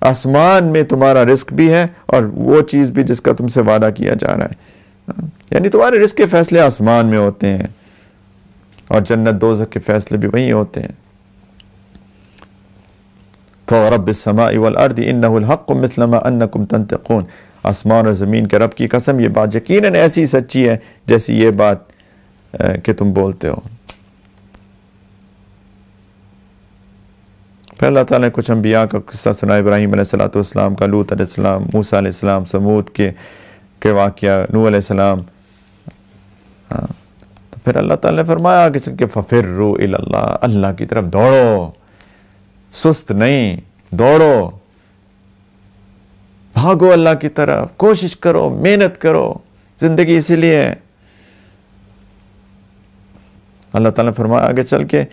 آسمان میں تمہارا رزق بھی ہے اور وہ چیز بھی جس کا تم سے وعدہ کیا جا رہا ہے، یعنی تمہارے رزق کے فیصلے آسمان میں ہوتے ہیں، اور جنت دوزخ کے فیصلے بھی وہیں ہوتے ہیں۔ فَوَرَبِّ السَّمَاءِ وَالْأَرْضِ إِنَّهُ الْحَقُّ مِثْلَ مَا أَنَّكُمْ تَنْطِقُونَ، آسمان اور زمین کے رب کی قسم یہ بات یقیناً ایسی سچی ہے جیسی یہ بات کہ تم بولتے ہو۔ پھر اللہ تعالیٰ نے کچھ انبیاء کا قصہ سنا، ابراہیم علیہ السلام کا، لوط علیہ السلام، موسیٰ علیہ السلام، سمود کے واقعہ، نوح علیہ السلام۔ تو پھر اللہ تعالیٰ نے فرمایا آگے چل کے فَفِرُّوا إِلَى اللَّهِ، اللہ کی طرف دوڑو، سست نہیں، دوڑو، بھاگو اللہ کی طرف، کوشش کرو، محنت کرو، زندگی اسی لیے ہے۔ اللہ تعالیٰ نے فرمایا آگے چل کے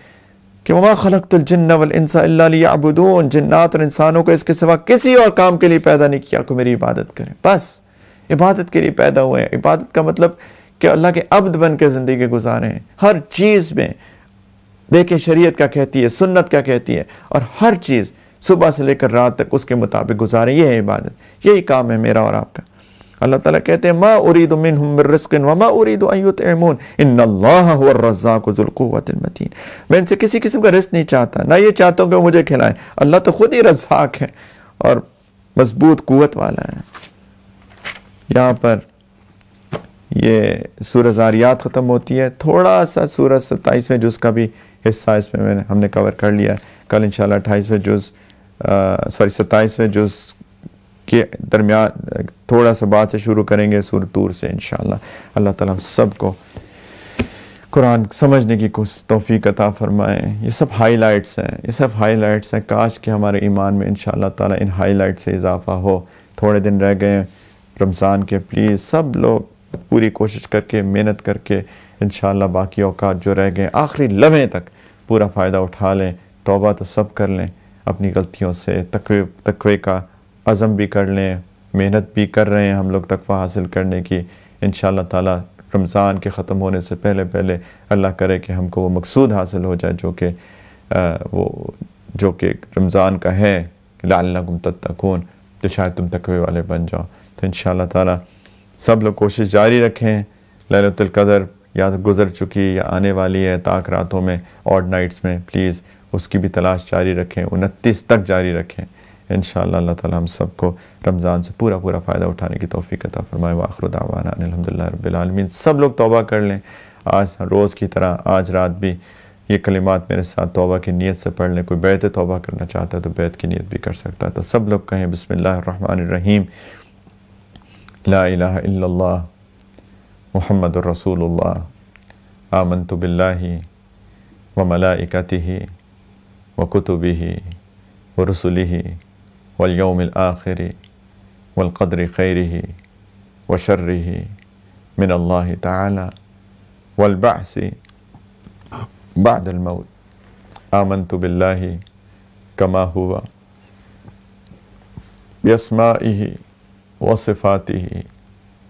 کہ وَمَا خَلَقْتُ الْجِنَّ وَالْإِنسَ إِلَّا لِيَعْبُدُونَ، جنات اور انسانوں کو اس کے سوا کسی اور کام کے لیے پیدا نہیں کیا کہ میری عبادت کریں، بس عبادت کے لیے پیدا ہوئے ہیں۔ عبادت کا مطلب کہ اللہ کے عبد بن کے زندگی گزاریں، ہر چیز میں دیکھیں شریعت کیا کہتی ہے، سنت کیا کہتی ہے، اور ہر چیز صبح سے لے کر رات تک اس کے مطابق گزاریں، یہ ہے عبادت، یہی کام ہے میرا اور آپ کا۔ اللہ تعالیٰ کہتے ہیں ما اريد منهم من رزق وما اريد ان يطعمون ان اللہ هو الرزاق ذو القوة المتین، میں ان سے کسی قسم کا رزق نہیں چاہتا، نہ یہ چاہتا ہوں کہ مجھے کھلائیں، اللہ تو خود ہی رزاق ہے اور مضبوط قوت والا ہے۔ یہاں پر یہ سورہ زاریات ختم ہوتی ہے، تھوڑا سا سورہ 27ویں جز کا بھی حصہ اس میں ہم نے کور کر لیا ہے۔ کل انشاءاللہ 27ویں جز کے درمیان تھوڑا سا بات سے شروع کریں گے سورۃ طور سے انشاءاللہ۔ اللہ تعالیٰ ہم سب کو قرآن سمجھنے کی توفیق عطا فرمائے۔ یہ سب ہائی لائٹس ہیں، یہ سب ہائی لائٹس ہیں، کاش کہ ہمارے ایمان میں انشاءاللہ تعالیٰ ان ہائی لائٹ سے اضافہ ہو۔ تھوڑے دن رہ گئے رمضان کے، پلیز سب لوگ پوری کوشش کر کے محنت کر کے انشاءاللہ باقی اوقات جو رہ گئے آخری لمحے تک پورا فائدہ اٹھا لیں، توبہ تو سب کر لیں اپنی غلطیوں سے، تقوی کا عزم بھی کر لیں، محنت بھی کر رہے ہیں ہم لوگ تقوی حاصل کرنے کی۔ انشاءاللہ تعالیٰ رمضان کے ختم ہونے سے پہلے اللہ کرے کہ ہم کو وہ مقصود حاصل ہو جائے جو کہ رمضان کا ہے، لعلکم تتقون، تو شاید تم تقوی والے بن جاؤ۔ تو انشاءاللہ تعالیٰ سب لوگ کوشش جاری رکھیں، لیلۃ القدر یا گزر چکی یا آنے والی ہے طاق راتوں میں، آڈ نائٹس میں، پلیز اس کی بھی تلاش جاری رکھیں، 29 تک جاری رکھیں۔ انشاءاللہ اللہ تعالیٰ ہم سب کو رمضان سے پورا فائدہ اٹھانے کی توفیق عطا فرمائے۔ وآخر دعوانا ان الحمدللہ رب العالمین۔ سب لوگ توبہ کر لیں، آج روز کی طرح آج رات بھی یہ کلمات میرے ساتھ توبہ کی نیت سے پڑھ لیں۔ کوئی بیعت توبہ کرنا چاہتا ہے تو بیعت کی نیت بھی کر سکتا ہے۔ تو سب لوگ کہیں بسم اللہ الرحمن الرحیم، لا الہ الا اللہ محمد الرسول اللہ، آمنت باللہ وملائکتہ وکتبہ ورسلہ والیوم الآخر والقدر خیرہ وشرہ من اللہ تعالی والبعث بعد الموت، آمنت باللہ کما ہوا باسمائہ وصفاتہ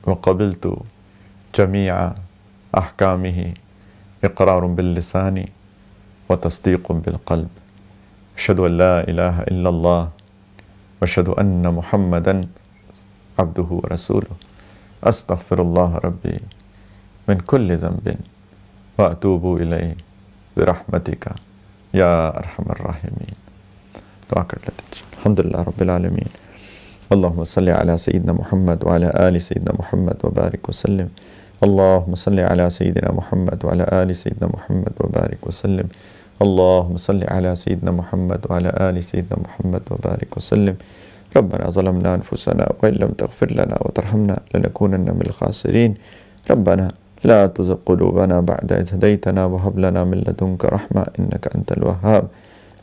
وقبلت جمیع احکامہ اقرار باللسان وتصدیق بالقلب، اشہد ان لا الہ الا اللہ واشہد ان محمدا عبدہ ورسولہ، استغفر اللہ ربی من کل ذنب واتوب الیہ برحمتک یا ارحم الراحمین۔ دعا کر لیتے ہیں۔ الحمدللہ رب العالمین، اللہم صلی علی سیدنا محمد وعلی آل سیدنا محمد وبارک وسلم، اللہم صلی علی سیدنا محمد وعلی آل سیدنا محمد وبارک وسلم، اللہم صلی علی سیدنا محمد وعلی آل سیدنا محمد وبارک وسلم۔ ربنا ظلمنا انفسنا وإن لم تغفر لنا وترحمنا لنكونن من الخاسرين، ربنا لا تزغ قلوبنا بعد إذ هديتنا وهب لنا من لدنك رحمة إنك أنت الوهاب،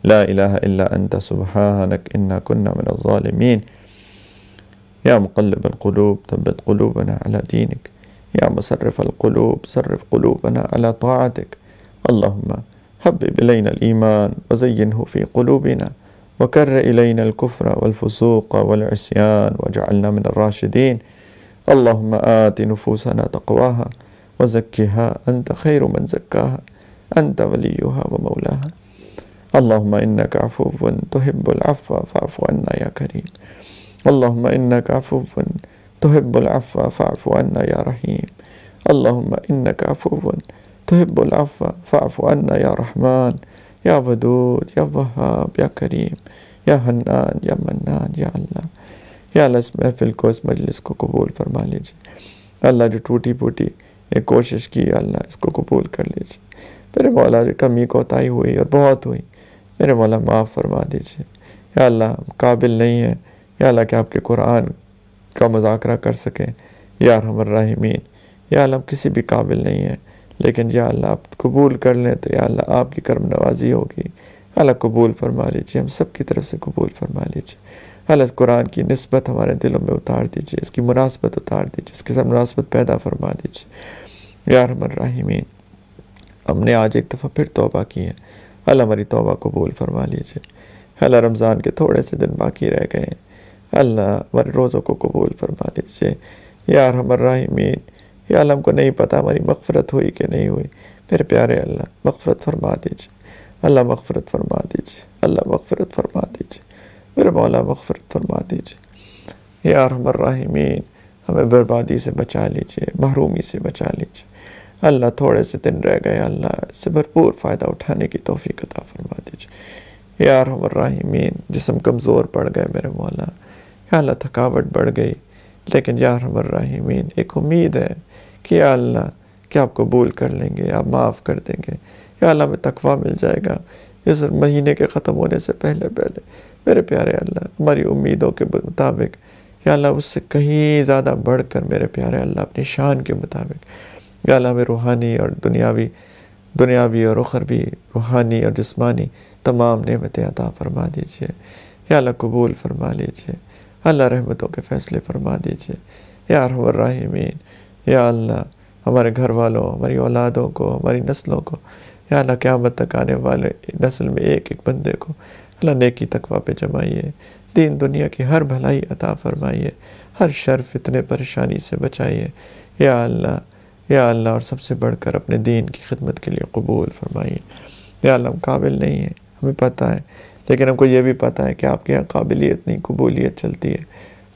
لا إله إلا أنت سبحانك إنا كنا من الظالمين، يا مقلب القلوب ثبت قلوبنا على دينك، يا مصرف القلوب صرف قلوبنا على طاعتك، اللهم حبب إلينا الإيمان وزينه في قلوبنا وكر إلينا الكفر والفسوق والعصيان واجعلنا من الراشدين، اللهم آت نفوسنا تقواها وزكها أنت خير من زكاها أنت وليها ومولاها، اللهم إنك عفو تحب العفو فاعف عنا يا كريم، اللهم إنك عفو تحب العفو فاعف عنا يا رحيم، اللهم إنك عفو تحب العفو فاعف عنا يا رحمن یا ودود یا وہاب یا کریم یا حنان یا منان یا اللہ۔ یا اللہ اس محفل کو، اس مجلس کو قبول فرما لیجیے اللہ۔ جو ٹوٹی پھوٹی ایک کوشش کی اللہ اس کو قبول کر لیجیے میرے مولا۔ جو کمی کوتاہی ہوئی اور بہت ہوئی میرے مولا معاف فرما دیجیے یا اللہ۔ ہم قابل نہیں ہیں یا اللہ کہ آپ کے قرآن کا مذاکرہ کر سکیں یا ارحم الراحمین، یا اللہ ہم کسی بھی قابل نہیں ہیں، لیکن یا اللہ آپ قبول کر لیں تو یا اللہ آپ کی کرم نوازی ہوگی، اللہ قبول فرما لیجیے، ہم سب کی طرف سے قبول فرما لیجیے اللہ۔ اس قرآن کی نسبت ہمارے دلوں میں اتار دیجیے، اس کی مناسبت اتار دیجیے، اس کے ساتھ مناسبت پیدا فرما دیجیے یا ارحم الراحمین۔ ہم نے آج ایک دفعہ پھر توبہ کی ہے اللہ، ہماری توبہ قبول فرما لیجیے اللہ۔ رمضان کے تھوڑے سے دن باقی رہ گئے ہیں اللہ، ہمارے روزوں کو قبول فرما لیجیے یا ارحم الراحمین۔ یا اللہ ہم کو نہیں پتہ ہماری مغفرت ہوئی کہ نہیں ہوئی، میرے پیارے اللہ مغفرت فرما دیجیے اللہ، مغفرت فرما دیجیے اللہ، مغفرت فرما دیجیے میرے مولا، مغفرت فرما دیجیے یا ارحم الراحمین۔ ہمیں بربادی سے بچا لیجیے، محرومی سے بچا لیجیے اللہ۔ تھوڑے سے دن رہ گئے اللہ، اس سے بھرپور فائدہ اٹھانے کی توفیق عطا فرما دیجیے یا ارحم الراحمین۔ جسم کمزور پڑ گئے میرے مولا یا اللہ، تھکاوٹ بڑھ گئی، لیکن یا ارحم الراحمین ایک امید ہے کہ یا اللہ کہ آپ قبول کر لیں گے، آپ معاف کر دیں گے یا اللہ، ہمیں تقویٰ مل جائے گا اس مہینے کے ختم ہونے سے پہلے میرے پیارے اللہ۔ ہماری امیدوں کے مطابق یا اللہ اس سے کہیں زیادہ بڑھ کر میرے پیارے اللہ اپنی شان کے مطابق یا اللہ ہمیں روحانی اور دنیاوی اور اخروی، روحانی اور جسمانی تمام نعمتیں عطا فرما دیجیے یا اللہ، قبول فرما لیجیے اللہ، رحمتوں کے فیصلے فرما دیجیے یا ارحم الراحمین۔ یا اللہ ہمارے گھر والوں، ہماری اولادوں کو، ہماری نسلوں کو یا اللہ قیامت تک آنے والے نسل میں ایک ایک بندے کو اللہ نیکی تقویٰ پہ جمائیے، دین دنیا کی ہر بھلائی عطا فرمائیے، ہر شر فتنے پریشانی سے بچائیے یا اللہ یا اللہ، اور سب سے بڑھ کر اپنے دین کی خدمت کے لیے قبول فرمائیے یا اللہ۔ ہم قابل نہیں ہیں ہمیں پتہ ہے، لیکن ہم کو یہ بھی پتہ ہے کہ آپ کے یہاں قابلیت نہیں قبولیت چلتی ہے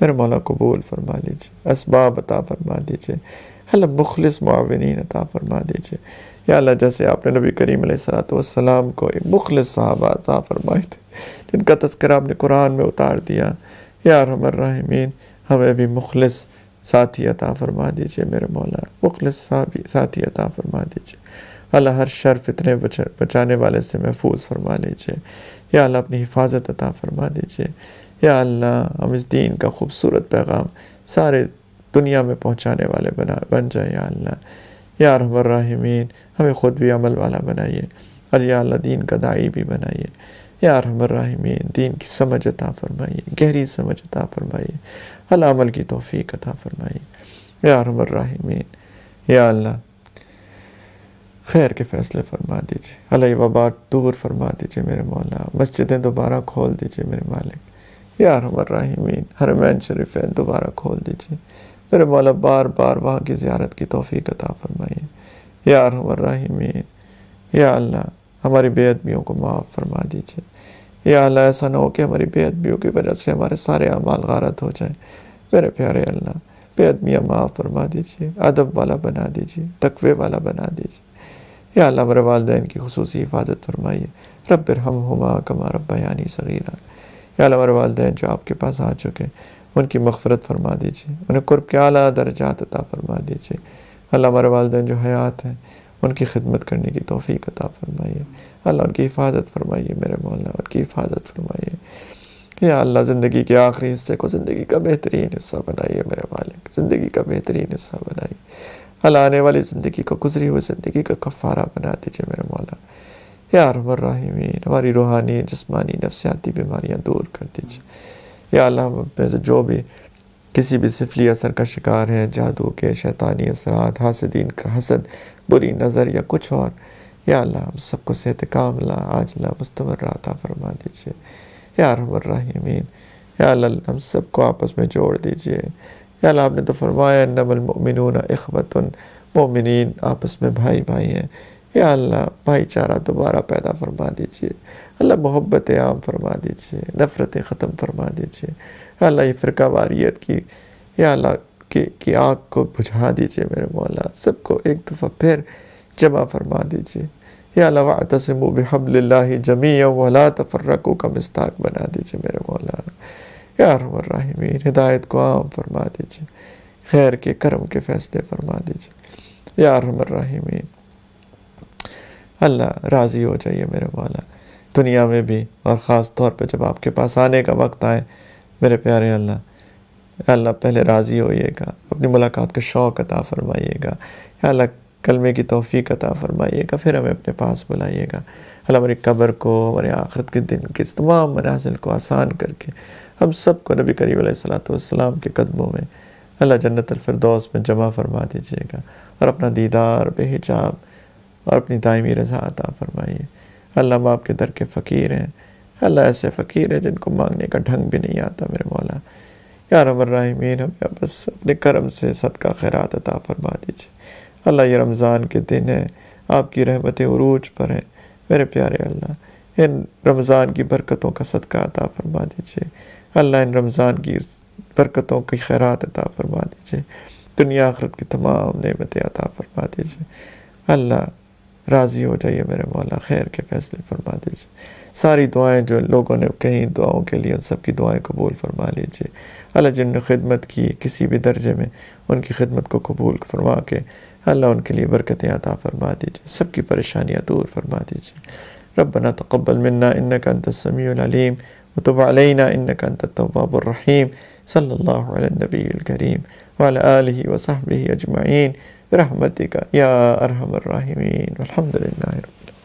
میرے مولا، قبول فرما لیجیے، اسباب عطا فرما دیجیے اللہ مخلص معاونین عطا فرما دیجیے یا اللہ، جیسے آپ نے نبی کریم علیہ السلام کو ایک مخلص صحابہ عطا فرمائے تھے جن کا تذکرہ آپ نے قرآن میں اتار دیا، یا ارحم الراحمین ہمیں بھی مخلص ساتھی عطا فرما دیجیے میرے مولا، مخلص ساتھی عطا فرما دیجیے اللہ، ہر شر فتنے بچانے والے سے محفوظ فرما لیجیے یا اللہ، اپنی حفاظت عطا فرما دیجیے یا اللہ، ہم اس دین کا خوبصورت پیغام سارے دنیا میں پہنچانے والے بن جائیں یا اللہ، یا ارحم الراحمین ہمیں خود بھی عمل والا بنائیے اور یا اللہ دین کا داعی بھی بنائیے یا ارحم الراحمین، دین کی سمجھ عطا فرمائیے، گہری سمجھ عطا فرمائیے اللہ، عمل کی توفیق عطا فرمائیے یا ارحم الراحمین یا اللہ، خیر کے فیصلے فرما دیجیے اللہ، یہ وبا دور فرما دیجیے میرے مولا، مسجدیں دوبارہ کھول دیجیے میرے مالک یا ارحم الراحمین، حرمین شریفین دوبارہ کھول دیجیے میرے مولا، بار بار وہاں کی زیارت کی توفیق عطا فرمائیے یا ارحم الراحمین یا اللہ، ہماری بے ادبیوں کو معاف فرما دیجیے یا اللہ، ایسا نہ ہو کہ ہماری بے ادبیوں کی وجہ سے ہمارے سارے اعمال غارت ہو جائیں میرے پیارے اللہ، بے ادبیاں معاف فرما دیجیے، ادب والا بنا دیجیے، تقوی والا بنا دیجیے یا اللہ، ہمارے والدین کی خصوصی حفاظت فرمائیے، رب ارحمہما کما ربیانی صغیرا یا اللہ، ہمارے والدین جو آپ کے پاس آ چکے ان کی مغفرت فرما دیجیے، انہیں قرب کے اعلیٰ درجات عطا فرما دیجیے اللہ، ہمارے والدین جو حیات ہیں ان کی خدمت کرنے کی توفیق عطا فرمائیے اللہ، ان کی حفاظت فرمائیے میرے مولا، ان کی حفاظت فرمائیے یا اللہ، زندگی کے آخری حصے کو زندگی کا بہترین حصہ بنائیے میرے مالک، زندگی کا بہترین حصہ بنائیے اللہ، آنے والی زندگی کو گزری ہوئی زندگی کا کفارہ بنا دیجیے میرے مولا یا ارحم الراحمین، ہماری روحانی، جسمانی، نفسیاتی بیماریاں دور کر دیجیے یا اللہ، ہم میں سے جو بھی کسی بھی سفلی اثر کا شکار ہے، جادو کے، شیطانی اثرات، حاسدین کا حسد، بری نظر یا کچھ اور، یا اللہ ہم سب کو صحت کاملہ عاجلہ مستمر عطا فرما دیجیے یا ارحم الراحمین یا اللہ، ہم سب کو آپس میں جوڑ دیجیے یا اللہ، آپ نے تو فرمایا انما المؤمنون اخوۃ، مومنین آپس میں بھائی بھائی ہیں یا اللہ، بھائی چارہ دوبارہ پیدا فرما دیجیے اللہ، محبت عام فرما دیجیے، نفرتیں ختم فرما دیجیے یا اللہ، یہ فرقہ واریت کی یا اللہ کی آگ کو بجھا دیجیے میرے مولا، سب کو ایک دفعہ پھر جمع فرما دیجیے یا اللہ، واعتصموا بحبل اللہ جمیعا ولا تفرقوا کا مصداق بنا دیجیے میرے مولا یا ارحم الراحمین، ہدایت کو عام فرما دیجیے، خیر کے کرم کے فیصلے فرما دیجیے یا ارحم الراحمین اللہ، راضی ہو جائیے میرے مولا، دنیا میں بھی اور خاص طور پہ جب آپ کے پاس آنے کا وقت آئے میرے پیارے اللہ پہلے راضی ہوئیے گا، اپنی ملاقات کا شوق عطا فرمائیے گا یا اللہ، کلمے کی توفیق عطا فرمائیے گا، پھر ہمیں اپنے پاس بلائیے گا اللہ، ہماری قبر کو، ہمارے آخرت کے دن کے تمام منازل کو آسان کر کے ہم سب کو نبی کریم علیہ السلام کے قدموں میں اللہ جنت الفردوس میں جمع فرما دیجیے گا اور اپنا دیدار بے حجاب اور اپنی دائمی رضا عطا فرمائیے اللہ، ہم آپ کے در کے فقیر ہیں اللہ، ایسے فقیر ہیں جن کو مانگنے کا ڈھنگ بھی نہیں آتا میرے مولا یا ارحم الراحمین، ہمیں بس اپنے کرم سے صدقہ خیرات عطا فرما دیجیے اللہ، یہ رمضان کے دن ہے، آپ کی رحمتیں عروج پر ہیں میرے پیارے اللہ، ان رمضان کی برکتوں کا صدقہ عطا فرما دیجیے اللہ، ان رمضان کی برکتوں کی خیرات عطا فرما دیجیے، دنیا آخرت کی تمام نعمتیں عطا فرما دیجیے اللہ، راضی ہو جائیے میرے مولا، خیر کے فیصلے فرما دیجیے، ساری دعائیں جو لوگوں نے کہیں دعاؤں کے لیے ان سب کی دعائیں قبول فرما لیجیے اللہ، جن نے خدمت کی کسی بھی درجے میں ان کی خدمت کو قبول فرما کے اللہ ان کے لیے برکتیں عطا فرما دیجیے، سب کی پریشانیاں دور فرما دیجیے، ربنا تقبل منا انک انت السمیع العلیم وتب علینا انک انت التواب الرحیم، صلی اللہ علی النبی الکریم وعلی آلہ وصحبہ اجمعین برحمتک یا ارحم الراحمین، والحمد للہ رب العالمین۔